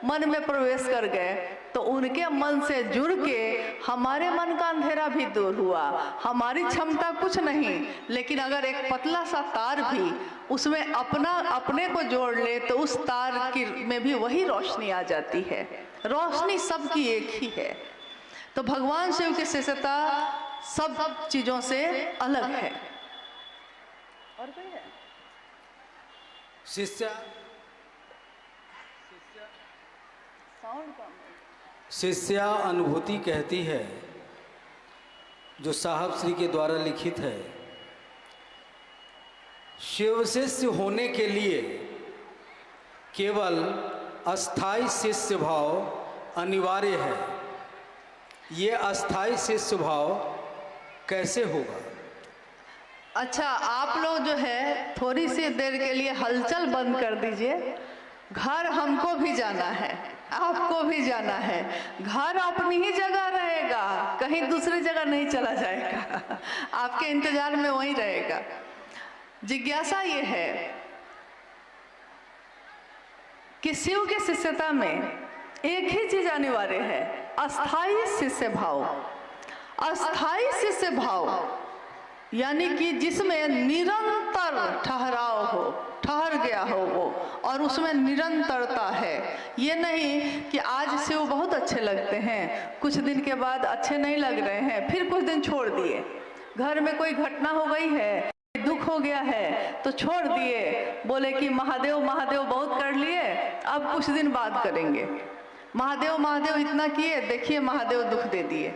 मन में प्रवेश कर गए तो उनके मन से जुड़ के हमारे मन का अंधेरा भी दूर हुआ। हमारी क्षमता कुछ नहीं, लेकिन अगर एक पतला सा तार भी उसमें अपने को जोड़ ले तो उस तार की में भी वही रोशनी आ जाती है। रोशनी सबकी एक ही है। तो भगवान शिव की शिष्यता सब चीजों से अलग है। और कोई है? शिष्या अनुभूति कहती है, जो साहब श्री के द्वारा लिखित है। शिव शिष्य होने के लिए केवल अस्थाई शिष्य भाव अनिवार्य है। ये अस्थाई शिष्य भाव कैसे होगा? अच्छा, आप लोग जो है थोड़ी सी देर के लिए हलचल बंद कर दीजिए। घर हमको भी जाना है, आपको भी जाना है। घर अपनी ही जगह रहेगा, कहीं दूसरी जगह नहीं चला जाएगा, आपके इंतजार में वहीं रहेगा। जिज्ञासा ये है कि शिव के शिष्यता में एक ही चीज अनिवार्य है, अस्थाई शिष्य भाव। अस्थाई शिष्य भाव यानी कि जिसमें निरंतर ठहराव हो, ठहर गया हो वो, और उसमें निरंतरता है। ये नहीं कि आज शिव बहुत अच्छे लगते हैं, कुछ दिन के बाद अच्छे नहीं लग रहे हैं, फिर कुछ दिन छोड़ दिए। घर में कोई घटना हो गई है, दुख हो गया है तो छोड़ दिए, बोले कि महादेव महादेव बहुत कर लिए, अब कुछ दिन बाद करेंगे। महादेव महादेव इतना किए, देखिए महादेव दुख दे दिए,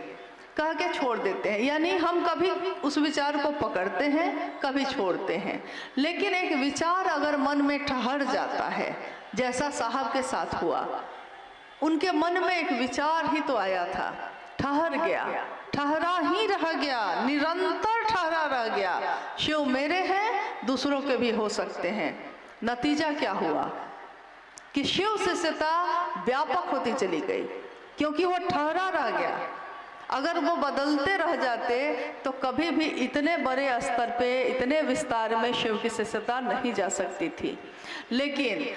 कह के छोड़ देते हैं। यानी हम कभी उस विचार को पकड़ते हैं, कभी छोड़ते हैं। लेकिन एक विचार अगर मन में ठहर जाता है, जैसा साहब के साथ हुआ, उनके मन में एक विचार ही तो आया था, ठहर गया, ठहरा ही रह गया, निरंतर ठहरा रह गया। शिव मेरे हैं, दूसरों के भी हो सकते हैं। नतीजा क्या हुआ कि शिव शिष्यता व्यापक होती चली गई, क्योंकि वो ठहरा रह गया। अगर वो बदलते रह जाते तो कभी भी इतने बड़े स्तर पे, इतने विस्तार में शिव की शिष्यता नहीं जा सकती थी। लेकिन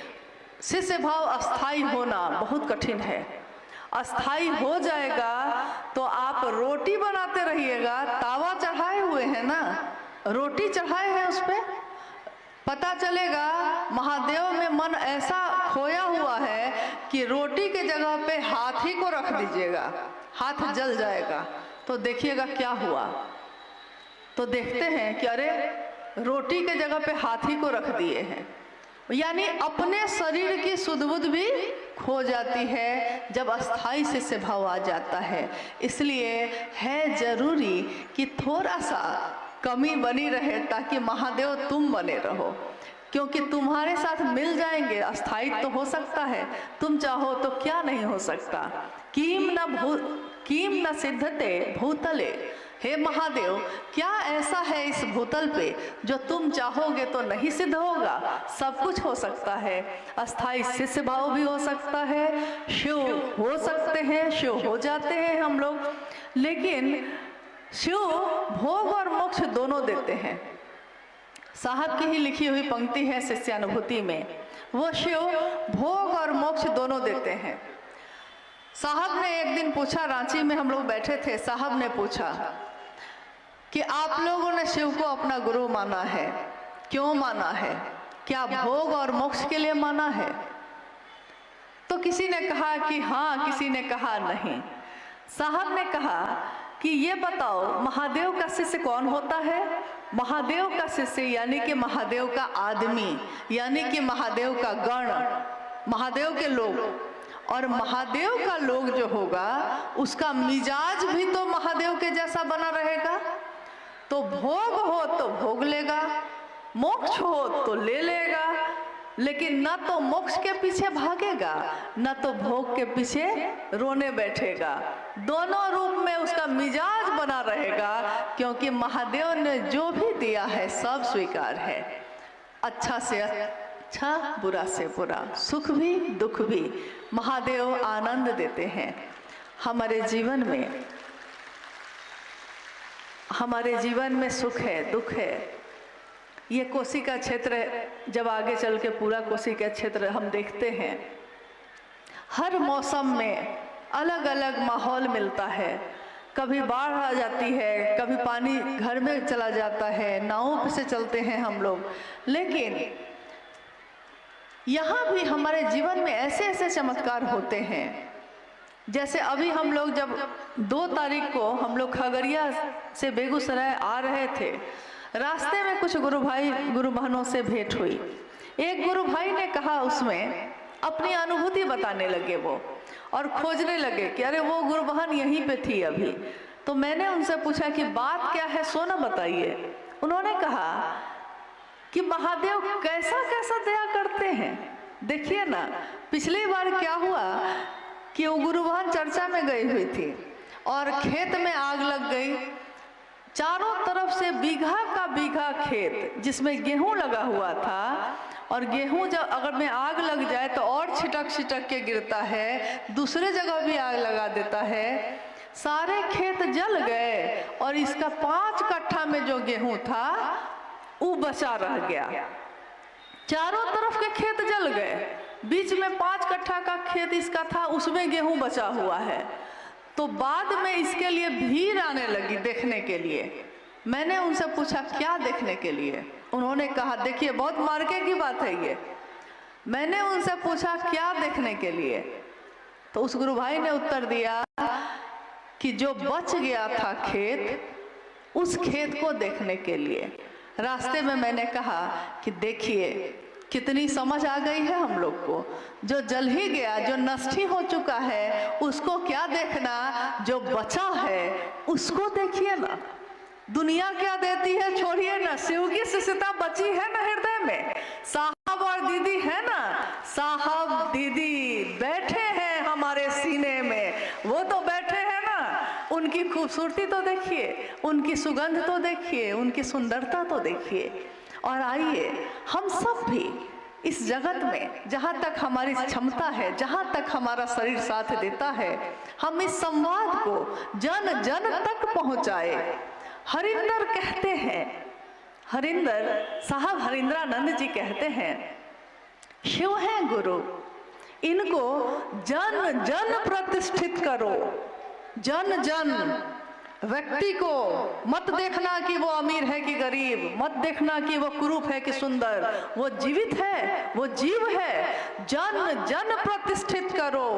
शिष्य भाव अस्थाई होना बहुत कठिन है। अस्थाई हो जाएगा तो आप रोटी बनाते रहिएगा, तावा चढ़ाए हुए हैं ना, रोटी चढ़ाए हैं उस पर, पता चलेगा महादेव में मन ऐसा खोया हुआ है कि रोटी के जगह पे हाथी को रख दीजिएगा, हाथ जल जाएगा। तो देखिएगा क्या हुआ। तो देखते हैं कि अरे रोटी के जगह पे हाथी को रख दिए हैं। यानी अपने शरीर की सुध-बुध भी खो जाती है जब अस्थाई शिष्य भाव आ जाता है। इसलिए है जरूरी कि थोड़ा सा कमी बनी रहे, ताकि महादेव तुम बने रहो, क्योंकि तुम्हारे साथ मिल जाएंगे। अस्थायित्व तो हो सकता है, तुम चाहो तो क्या नहीं हो सकता। कीम न सिद्धते भूतले, हे महादेव क्या ऐसा है इस भूतल पे जो तुम चाहोगे तो नहीं सिद्ध होगा? सब कुछ हो सकता है। अस्थाई शिष्य भाव भी हो सकता है, शिव हो सकते हैं, शिव हो जाते हैं हम लोग। लेकिन शिव भोग और मोक्ष दोनों देते हैं। साहब की ही लिखी हुई पंक्ति है शिष्यानुभूति में, वो शिव भोग और मोक्ष दोनों देते हैं। साहब ने एक दिन पूछा, रांची में हम लोग बैठे थे, साहब ने पूछा कि आप लोगों ने शिव को अपना गुरु माना है, क्यों माना है? क्या भोग और मोक्ष के लिए माना है? तो किसी ने कहा कि हाँ, किसी ने कहा नहीं। साहब ने कहा कि ये बताओ महादेव का शिष्य कौन होता है? महादेव का शिष्य यानी कि महादेव का आदमी, यानी कि महादेव का गण, महादेव के लोग। और महादेव का लोग जो होगा उसका मिजाज भी तो महादेव के जैसा बना रहेगा। तो भोग हो तो भोग लेगा, मोक्ष हो तो ले लेगा, लेकिन न तो मोक्ष के पीछे भागेगा, न तो भोग के पीछे रोने बैठेगा। दोनों रूप में उसका मिजाज बना रहेगा, क्योंकि महादेव ने जो भी दिया है सब स्वीकार है। अच्छा से अच्छा, बुरा से बुरा, सुख भी दुख भी महादेव आनंद देते हैं। हमारे जीवन में सुख है, दुख है। ये कोसी का क्षेत्र, जब आगे चल के पूरा कोसी का क्षेत्र हम देखते हैं, हर मौसम में अलग अलग माहौल मिलता है। कभी बाढ़ आ जाती है, कभी पानी घर में चला जाता है, नावों से चलते हैं हम लोग। लेकिन यहाँ भी हमारे जीवन में ऐसे ऐसे चमत्कार होते हैं। जैसे अभी हम लोग जब 2 तारीख को हम लोग खगड़िया से बेगूसराय आ रहे थे, रास्ते में कुछ गुरु भाई गुरु बहनों से भेंट हुई। एक गुरु भाई ने कहा, उसमें अपनी अनुभूति बताने लगे वो, और खोजने लगे कि अरे वो गुरु बहन यहीं पे थी अभी। तो मैंने उनसे पूछा कि बात क्या है, सो ना बताइए। उन्होंने कहा कि महादेव कैसा कैसा दया करते हैं। देखिए ना, पिछली बार क्या हुआ कि वो गुरु बहन चर्चा में गई हुई थी और खेत में आग लग गई। चारों तरफ से बीघा का बीघा खेत जिसमें गेहूं लगा हुआ था, और गेहूं जब अगर में आग लग जाए तो और छिटक छिटक के गिरता है, दूसरे जगह भी आग लगा देता है। सारे खेत जल गए और इसका 5 कट्ठा में जो गेहूं था वो बचा रह गया। चारों तरफ के खेत जल गए, बीच में 5 कट्ठा का खेत इसका था, उसमें गेहूं बचा हुआ है। तो बाद में इसके लिए भीड़ आने लगी देखने के लिए। मैंने उनसे पूछा क्या देखने के लिए। उन्होंने कहा, देखिए बहुत मार्के की बात है ये। मैंने उनसे पूछा क्या देखने के लिए, तो उस गुरु भाई ने उत्तर दिया कि जो बच गया था खेत, उस खेत को देखने के लिए। रास्ते में मैंने कहा कि देखिए कितनी समझ आ गई है हम लोग को। जो जल ही गया, जो नष्ट ही हो चुका है, उसको क्या देखना, जो बचा है उसको देखिए ना। दुनिया क्या देती है छोड़िए ना, शिव की शिष्यता बची है ना हृदय में। साहब और दीदी है ना, साहब दीदी बैठे हैं हमारे सीने में, वो तो बैठे हैं ना। उनकी खूबसूरती तो देखिए, उनकी सुगंध तो देखिए, उनकी सुंदरता तो देखिए। और आइए हम सब भी इस जगत में जहाँ तक हमारी क्षमता है, जहाँ तक हमारा शरीर साथ देता है, हम इस संवाद को जन जन तक पहुँचाए। हरिंदर कहते हैं, हरिंदर साहब हरिंद्रानंद जी कहते हैं, शिव है गुरु, इनको जन जन प्रतिष्ठित करो। जन जन व्यक्ति को मत देखना कि वो अमीर है कि गरीब, मत देखना कि वो कुरूप है कि सुंदर, वो जीवित है, वो जीव है। जन जन प्रतिष्ठित करो,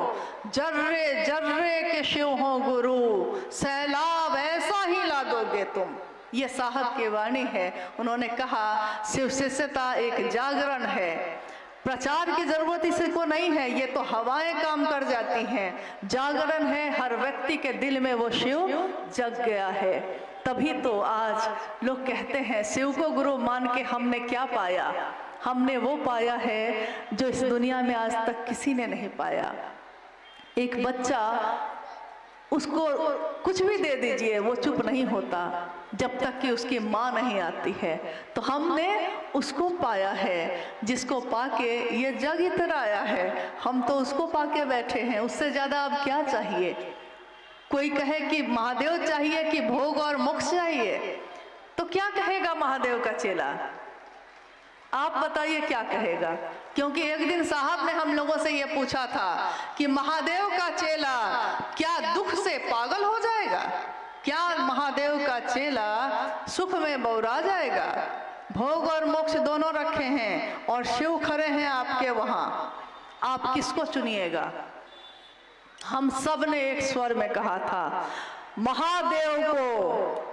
जर्रे जर्रे के शिव हो गुरु, सैलाब ऐसा ही ला दोगे तुम। ये साहब की वाणी है। उन्होंने कहा शिव शिष्यता एक जागरण है, प्रचार की जरूरत इसको नहीं है, ये तो हवाएं काम कर जाती हैं। जागरण है, हर व्यक्ति के दिल में वो शिव जग गया है। तभी तो आज लोग कहते हैं शिव को गुरु मान के हमने क्या पाया। हमने वो पाया है जो इस दुनिया में आज तक किसी ने नहीं पाया। एक बच्चा, उसको कुछ भी दे दीजिए वो चुप नहीं होता जब तक कि उसकी माँ नहीं आती है। तो हमने उसको पाया है जिसको पाके ये जग इतना आया है। हम तो उसको पाके बैठे हैं, उससे ज़्यादा अब क्या चाहिए। कोई कहे कि महादेव चाहिए कि भोग और मोक्ष चाहिए, तो क्या कहेगा महादेव का चेला? आप बताइए क्या कहेगा। क्योंकि एक दिन साहब ने हम लोगों से ये पूछा था कि महादेव का चेला क्या दुख से पागल हो जाएगा, क्या महादेव का चेला सुख में बौरा जाएगा। भोग और मोक्ष दोनों रखे हैं और शिव खड़े हैं आपके वहां, आप किसको चुनिएगा। हम सब ने एक स्वर में कहा था महादेव को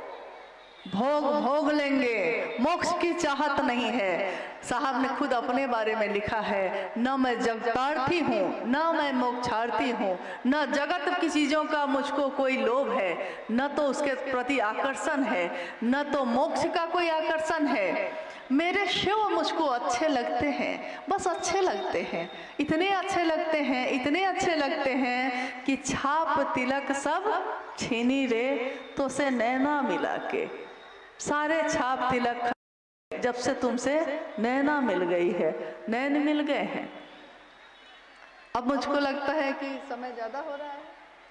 भोग भोग लेंगे, मोक्ष की चाहत नहीं है। साहब ने खुद अपने बारे में लिखा है, न मैं जगतार्थी हूँ, न मैं मोक्षार्थी हूँ, न जगत की चीज़ों का मुझको कोई लोभ है, न तो उसके प्रति आकर्षण है, न तो मोक्ष का कोई आकर्षण है। मेरे शिव मुझको अच्छे लगते हैं, बस अच्छे लगते हैं, इतने अच्छे लगते हैं, इतने अच्छे लगते हैं कि छाप तिलक सब छीनी रे तो से नैना मिला के। सारे छाप तिलक जब से तुमसे नैना मिल गई है, नैन मिल गए हैं। अब मुझको लगता है कि समय ज़्यादा हो रहा है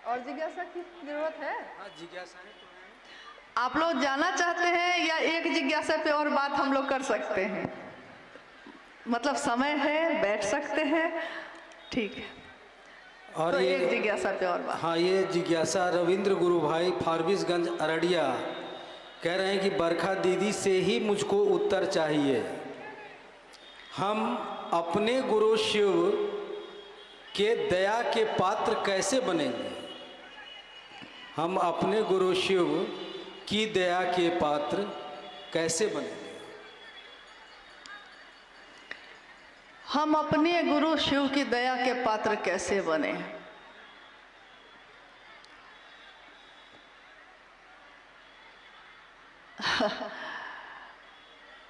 और जिज्ञासा की जरूरत है। जिज्ञासा है। आप लोग जाना चाहते हैं या एक जिज्ञासा पे और बात हम लोग कर सकते हैं? मतलब समय है, बैठ सकते हैं, ठीक है। और तो ये एक जिज्ञासा पे और बात। हाँ, ये जिज्ञासा रविंद्र गुरु भाई फारबिसगंज अररिया कह रहे हैं कि बरखा दीदी से ही मुझको उत्तर चाहिए। हम अपने गुरु शिव के दया के पात्र कैसे बनेंगे? हम अपने गुरु शिव की दया के पात्र कैसे बनेंगे? हम अपने गुरु शिव की दया के पात्र कैसे बने?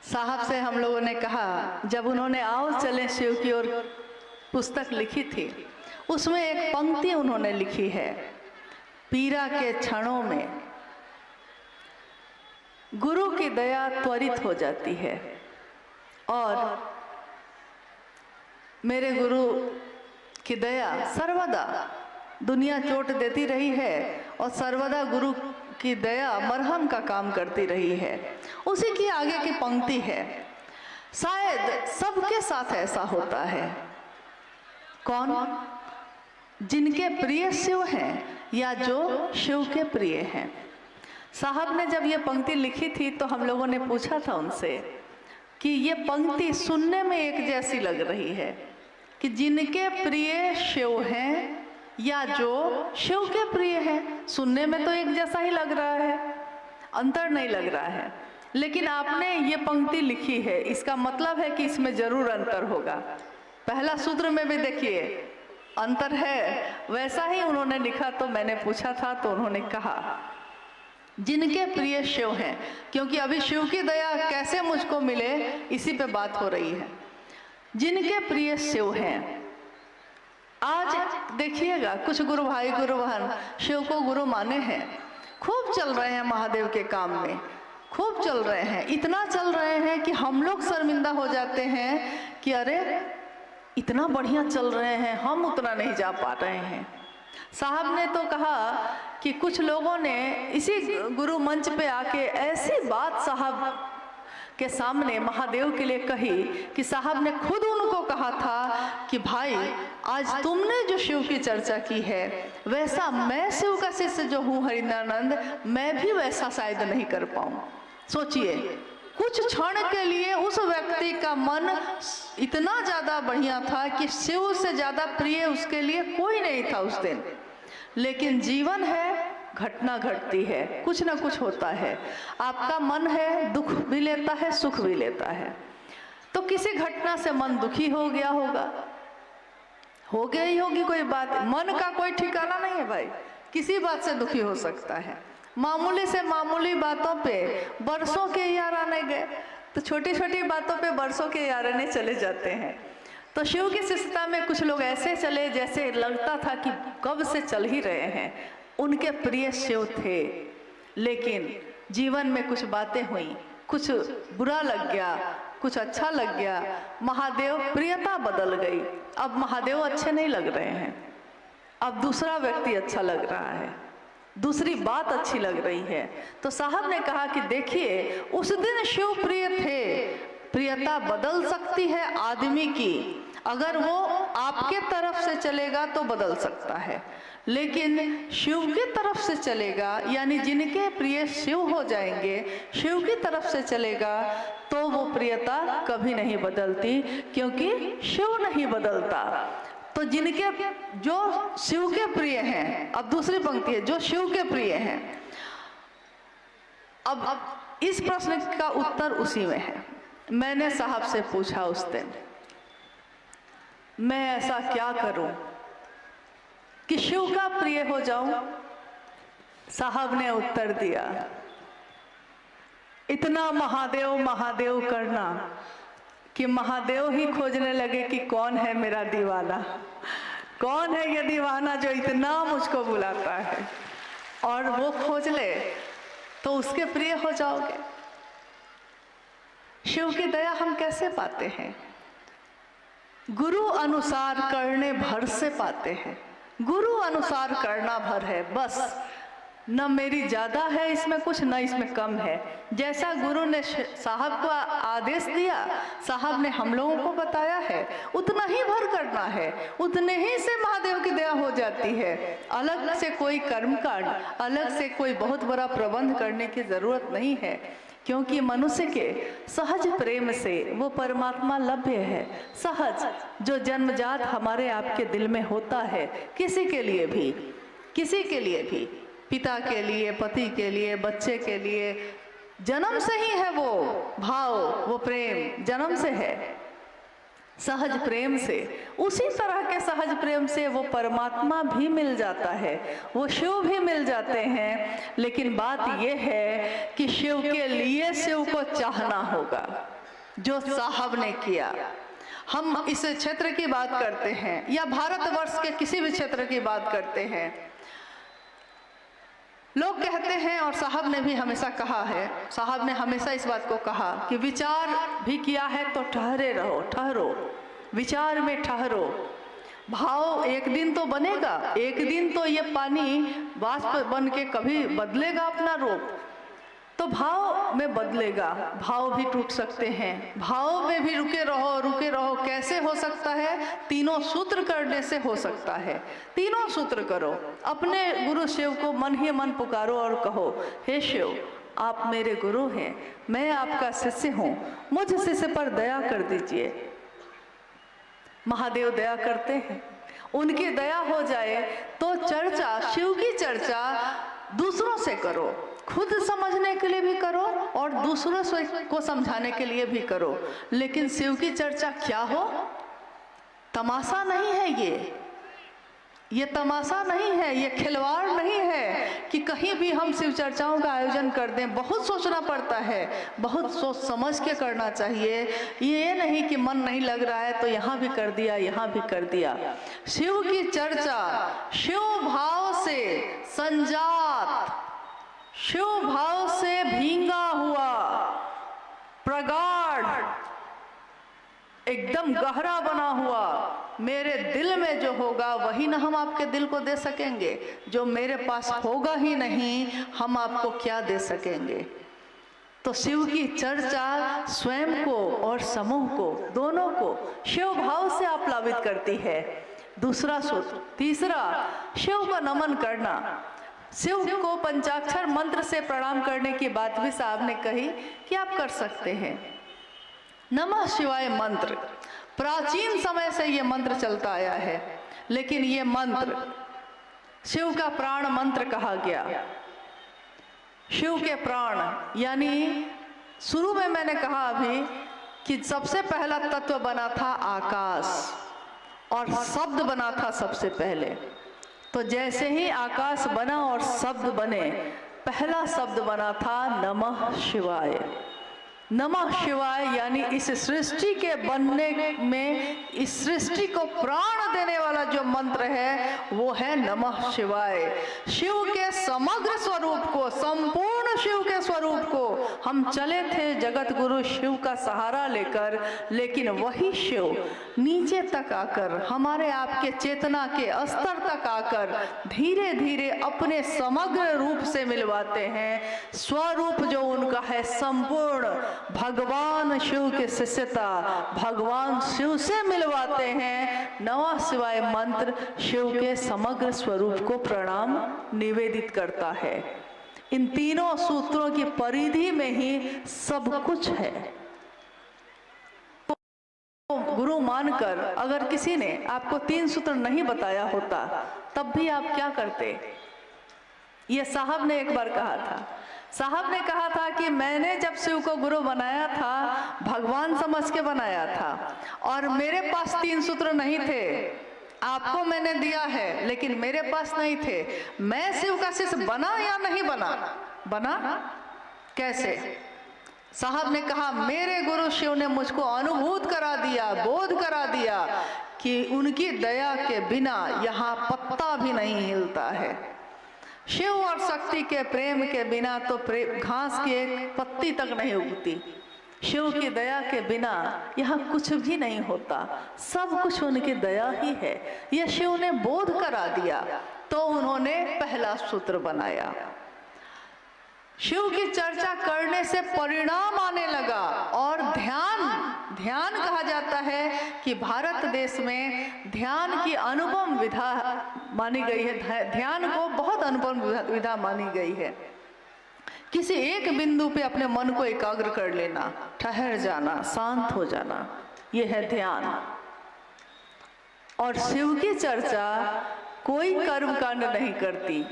साहब से हम लोगों ने कहा, जब उन्होंने आओ चले शिव की ओर पुस्तक लिखी थी, उसमें एक पंक्ति उन्होंने लिखी है, पीड़ा के क्षणों में गुरु की दया त्वरित हो जाती है। और मेरे गुरु की दया सर्वदा दुनिया चोट देती रही है और सर्वदा गुरु की दया मरहम का काम करती रही है। उसी की आगे की पंक्ति है, शायद सबके साथ ऐसा होता है। कौन? जिनके प्रिय शिव हैं या जो शिव के प्रिय हैं। साहब ने जब ये पंक्ति लिखी थी तो हम लोगों ने पूछा था उनसे कि ये पंक्ति सुनने में एक जैसी लग रही है कि जिनके प्रिय शिव हैं या जो शिव के प्रिय हैं। सुनने में तो एक जैसा ही लग रहा है, अंतर नहीं लग रहा है, लेकिन आपने ये पंक्ति लिखी है, इसका मतलब है कि इसमें जरूर अंतर होगा। पहला सूत्र में भी देखिए अंतर है, वैसा ही उन्होंने लिखा। तो मैंने पूछा था तो उन्होंने कहा जिनके प्रिय शिव हैं, क्योंकि अभी शिव की दया कैसे मुझको मिले इसी पे बात हो रही है। जिनके प्रिय शिव हैं। आज देखिएगा कुछ गुरु भाई गुरु बहन शिव को गुरु माने हैं, खूब चल रहे हैं महादेव के काम में, खूब चल रहे हैं, इतना चल रहे हैं कि हम लोग शर्मिंदा हो जाते हैं कि अरे इतना बढ़िया चल रहे हैं, हम उतना नहीं जा पा रहे हैं। साहब ने तो कहा कि कुछ लोगों ने इसी गुरु मंच पे आके ऐसी बात साहब के सामने महादेव के लिए कही कि साहब ने खुद उनको कहा था कि भाई आज तुमने जो शिव की चर्चा की है वैसा मैं शिव का शिष्य जो हूँ हरिंद्रानंद, मैं भी वैसा शायद नहीं कर पाऊँ। सोचिए, कुछ क्षण के लिए उस व्यक्ति का मन इतना ज़्यादा बढ़िया था कि शिव से ज़्यादा प्रिय उसके लिए कोई नहीं था उस दिन। लेकिन जीवन है, घटना घटती है, कुछ ना कुछ होता है। आपका मन है, दुख भी लेता है, सुख भी लेता है। तो किसी घटना से मन दुखी हो गया होगा, हो गई होगी कोई बात। मन का कोई ठिकाना नहीं है भाई, किसी बात से दुखी हो सकता है। मामूली से मामूली बातों पे बरसों के यार आने गए, तो छोटी छोटी बातों पे बरसों के यार आने चले जाते हैं। तो शिव की शिष्यता में कुछ लोग ऐसे चले जैसे लगता था कि कब से चल ही रहे हैं, उनके प्रिय शिव थे। लेकिन जीवन में कुछ बातें हुई, कुछ बुरा लग गया, कुछ अच्छा लग गया, महादेव प्रियता बदल गई। अब महादेव अच्छे नहीं लग रहे हैं, अब दूसरा व्यक्ति अच्छा लग रहा है, दूसरी बात अच्छी लग रही है। तो साहब ने कहा कि देखिए, उस दिन शिव प्रिय थे, प्रियता बदल सकती है आदमी की, अगर वो आपके तरफ से चलेगा तो बदल सकता है, लेकिन शिव की तरफ से चलेगा, यानी जिनके प्रिय शिव हो जाएंगे, शिव की तरफ से चलेगा तो वो प्रियता कभी नहीं बदलती, क्योंकि शिव नहीं बदलता। तो जिनके जो शिव के प्रिय हैं, अब दूसरी पंक्ति है, जो शिव के प्रिय हैं। अब इस प्रश्न का उत्तर उसी में है। मैंने साहब से पूछा उस दिन, मैं ऐसा क्या करूं कि शिव का प्रिय हो जाऊं? साहब ने उत्तर दिया, इतना महादेव महादेव करना कि महादेव ही खोजने लगे कि कौन है मेरा दीवाना, कौन है ये दीवाना जो इतना मुझको बुलाता है, और वो खोज ले तो उसके प्रिय हो जाओगे। शिव की दया हम कैसे पाते हैं? गुरु अनुसार करने भर से पाते हैं। गुरु अनुसार करना भर है बस। न मेरी ज़्यादा है इसमें कुछ, न इसमें कम है। जैसा गुरु ने साहब को आदेश दिया, साहब ने हम लोगों को बताया है, उतना ही भर करना है, उतने ही से महादेव की दया हो जाती है। अलग से कोई कर्मकांड, अलग से कोई बहुत बड़ा प्रबंध करने की ज़रूरत नहीं है, क्योंकि मनुष्य के सहज प्रेम से वो परमात्मा लभ्य है। सहज जो जन्मजात हमारे आपके दिल में होता है, किसी के लिए भी, पिता के लिए, पति के लिए, बच्चे के लिए, जन्म से ही है वो भाव, वो प्रेम जन्म से है, सहज प्रेम से। उसी तरह के सहज प्रेम से वो परमात्मा भी मिल जाता है, वो शिव भी मिल जाते हैं। लेकिन बात ये है कि शिव के लिए शिव को चाहना होगा, जो साहब ने किया। हम इस क्षेत्र की बात करते हैं या भारतवर्ष के किसी भी क्षेत्र की बात करते हैं, लोग कहते हैं, और साहब ने भी हमेशा कहा है, साहब ने हमेशा इस बात को कहा कि विचार भी किया है तो ठहरो, विचार में ठहरो। भाव एक दिन तो बनेगा, एक दिन तो ये पानी वाष्प बन के कभी बदलेगा अपना रूप, तो भाव में बदलेगा। भाव भी टूट सकते हैं, भाव में भी रुके रहो। कैसे हो सकता है? तीनों सूत्र करने से हो सकता है। तीनों सूत्र करो, अपने गुरु शिव को मन ही मन पुकारो और कहो, हे शिव, आप मेरे गुरु हैं, मैं आपका शिष्य हूँ, मुझ शिष्य पर दया कर दीजिए। महादेव दया करते हैं, उनकी दया हो जाए तो चर्चा, शिव की चर्चा दूसरों से करो, खुद समझने के लिए भी करो और दूसरों को समझाने के लिए भी करो। लेकिन शिव की चर्चा क्या हो? तमाशा नहीं है, ये तमाशा नहीं है, ये खिलवाड़ नहीं है कि कहीं भी हम शिव चर्चाओं का आयोजन कर दें। बहुत सोचना पड़ता है, बहुत सोच समझ के करना चाहिए। ये नहीं कि मन नहीं लग रहा है तो यहाँ भी कर दिया, यहाँ भी कर दिया। शिव की चर्चा शिव भाव से संजात, शिव भाव से भींगा हुआ, प्रगाढ़, एकदम गहरा बना हुआ मेरे दिल में जो होगा वही ना हम आपके दिल को दे सकेंगे। जो मेरे पास होगा ही नहीं, हम आपको क्या दे सकेंगे? तो शिव की चर्चा स्वयं को और समूह को, दोनों को शिव भाव से आप्लावित करती है। दूसरा सूत्र। तीसरा, शिव को नमन करना। शिव को पंचाक्षर मंत्र से प्रणाम करने की बात भी साहब ने कही कि आप कर सकते हैं। नमः शिवाय मंत्र प्राचीन समय से ये मंत्र चलता आया है, लेकिन ये मंत्र शिव का प्राण मंत्र कहा गया। शिव के प्राण, यानी शुरू में मैंने कहा अभी कि सबसे पहला तत्व बना था आकाश और शब्द बना था सबसे पहले। तो जैसे ही आकाश बना और शब्द बने, पहला शब्द बना था नमः शिवाय। नमः शिवाय यानी इस सृष्टि के बनने में, इस सृष्टि को प्राण देने वाला जो मंत्र है वो है नमः शिवाय। शिव के समग्र स्वरूप को, संपूर्ण शिव के स्वरूप को हम चले थे जगत गुरु शिव का सहारा लेकर, लेकिन वही शिव नीचे तक आकर, हमारे आपके चेतना के स्तर तक आकर धीरे धीरे अपने समग्र रूप से मिलवाते हैं। स्वरूप जो उनका है संपूर्ण, भगवान शिव के शिष्यता, भगवान शिव से मिलवाते हैं। नमः शिवाय मंत्र शिव के समग्र स्वरूप को प्रणाम निवेदित करता है। इन तीनों सूत्रों की परिधि में ही सब कुछ है। गुरु मानकर अगर किसी ने आपको 3 सूत्र नहीं बताया होता, तब भी आप क्या करते? ये साहब ने एक बार कहा था। साहब ने कहा था कि मैंने जब शिव को गुरु बनाया था, भगवान समझ के बनाया था और मेरे पास 3 सूत्र नहीं थे। आपको मैंने दिया है लेकिन मेरे पास नहीं थे। मैं शिव का शिष्य बना या नहीं बना? बना। कैसे? साहब ने कहा मेरे गुरु शिव ने मुझको अनुभूत करा दिया, बोध करा दिया कि उनकी दया के बिना यहाँ पत्ता भी नहीं हिलता है। शिव और शक्ति के प्रेम के बिना तो घास की एक पत्ती तक नहीं उगती। शिव की दया के बिना यहाँ कुछ भी नहीं होता। सब कुछ उनकी दया ही है। यह शिव ने बोध करा दिया तो उन्होंने पहला सूत्र बनाया। शिव की चर्चा करने से परिणाम आने लगा। और ध्यान कहा जाता है कि भारत देश में ध्यान की अनुपम विधा मानी गई है। ध्यान को बहुत अनुपम विधा मानी गई है। किसी एक बिंदु पे अपने मन को एकाग्र कर लेना, ठहर जाना, शांत हो जाना, यह है ध्यान। और शिव की चर्चा कोई कर्म कांड नहीं करती,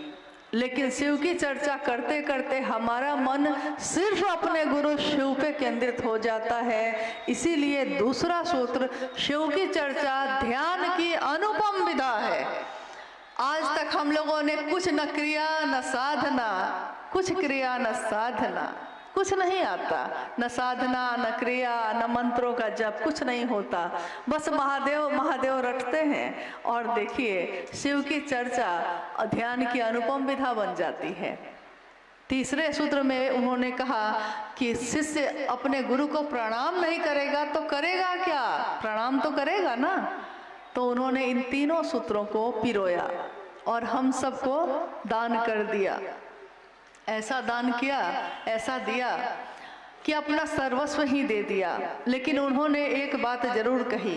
लेकिन शिव की चर्चा करते करते हमारा मन सिर्फ अपने गुरु शिव पे केंद्रित हो जाता है। इसीलिए दूसरा सूत्र, शिव की चर्चा ध्यान की अनुपम विधा है। आज तक हम लोगों ने कुछ न क्रिया न साधना, कुछ क्रिया न साधना, कुछ नहीं आता, न साधना न क्रिया न मंत्रों का जप, कुछ नहीं होता, बस महादेव महादेव रटते हैं। और देखिए शिव की चर्चा ध्यान की अनुपम विधा बन जाती है। तीसरे सूत्र में उन्होंने कहा कि शिष्य अपने गुरु को प्रणाम नहीं करेगा तो करेगा क्या, प्रणाम तो करेगा ना। तो उन्होंने इन तीनों सूत्रों को पिरोया और हम सबको दान कर दिया। ऐसा दान किया, ऐसा दिया कि अपना सर्वस्व ही दे दिया। लेकिन उन्होंने एक बात जरूर कही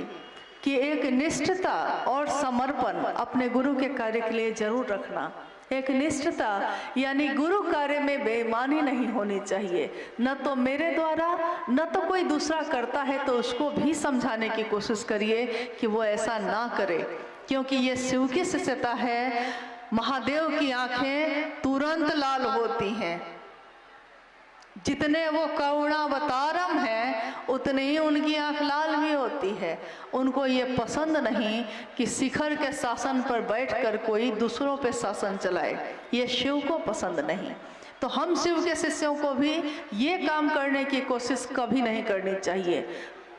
कि एक निष्ठता और समर्पण अपने गुरु के कार्य के लिए जरूर रखना। एक निष्ठता यानी गुरु कार्य में बेईमानी नहीं होनी चाहिए। न तो मेरे द्वारा न तो कोई दूसरा करता है तो उसको भी समझाने की कोशिश करिए कि वो ऐसा ना करे, क्योंकि ये शिव की शिष्यता है। महादेव की आंखें तुरंत लाल होती हैं। जितने वो करुणावतारम हैं उतनी ही उनकी आंख लाल भी होती है। उनको ये पसंद नहीं कि शिखर के शासन पर बैठकर कोई दूसरों पे शासन चलाए, ये शिव को पसंद नहीं। तो हम शिव के शिष्यों को भी ये काम करने की कोशिश कभी नहीं करनी चाहिए।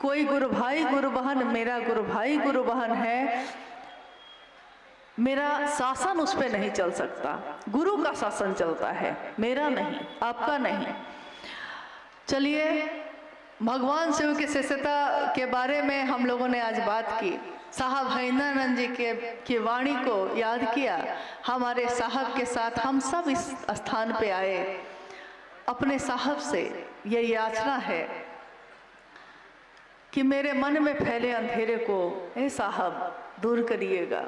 कोई गुरु भाई गुरु बहन मेरा गुरु भाई गुरु बहन है, मेरा शासन उस पर नहीं चल सकता, गुरु का शासन चलता है, मेरा नहीं, आपका नहीं। चलिए, भगवान शिव की शिष्यता के बारे में हम लोगों ने आज बात की। साहब हरिंद्रानंद जी की वाणी को याद किया। हमारे साहब के साथ हम सब इस स्थान पे आए। अपने साहब से ये याचना है कि मेरे मन में फैले अंधेरे को ए साहब दूर करिएगा,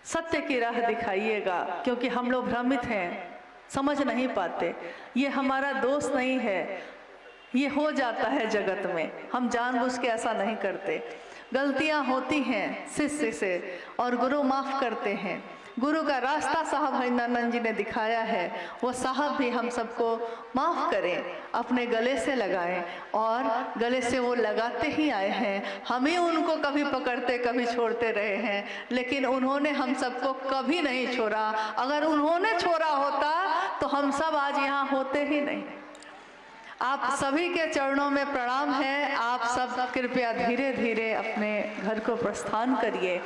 सत्य की राह दिखाइएगा, क्योंकि हम लोग भ्रमित हैं, समझ नहीं पाते। ये हमारा दोष नहीं है, ये हो जाता है जगत में, हम जानबूझ के ऐसा नहीं करते। गलतियां होती हैं शिष्य से और गुरु माफ करते हैं। गुरु का रास्ता साहब हरिंद्रानंद जी ने दिखाया है, वो साहब भी हम सबको माफ़ करें, अपने गले से लगाएं। और गले से वो लगाते ही आए हैं। हम ही उनको कभी पकड़ते कभी छोड़ते रहे हैं, लेकिन उन्होंने हम सबको कभी नहीं छोड़ा। अगर उन्होंने छोड़ा होता तो हम सब आज यहाँ होते ही नहीं। आप सभी के चरणों में प्रणाम है। आप सब कृपया धीरे धीरे अपने घर को प्रस्थान करिए।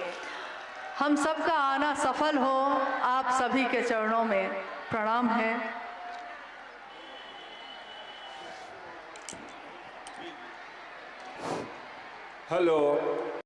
हम सबका आना सफल हो, आप सभी के चरणों में प्रणाम है। हेलो।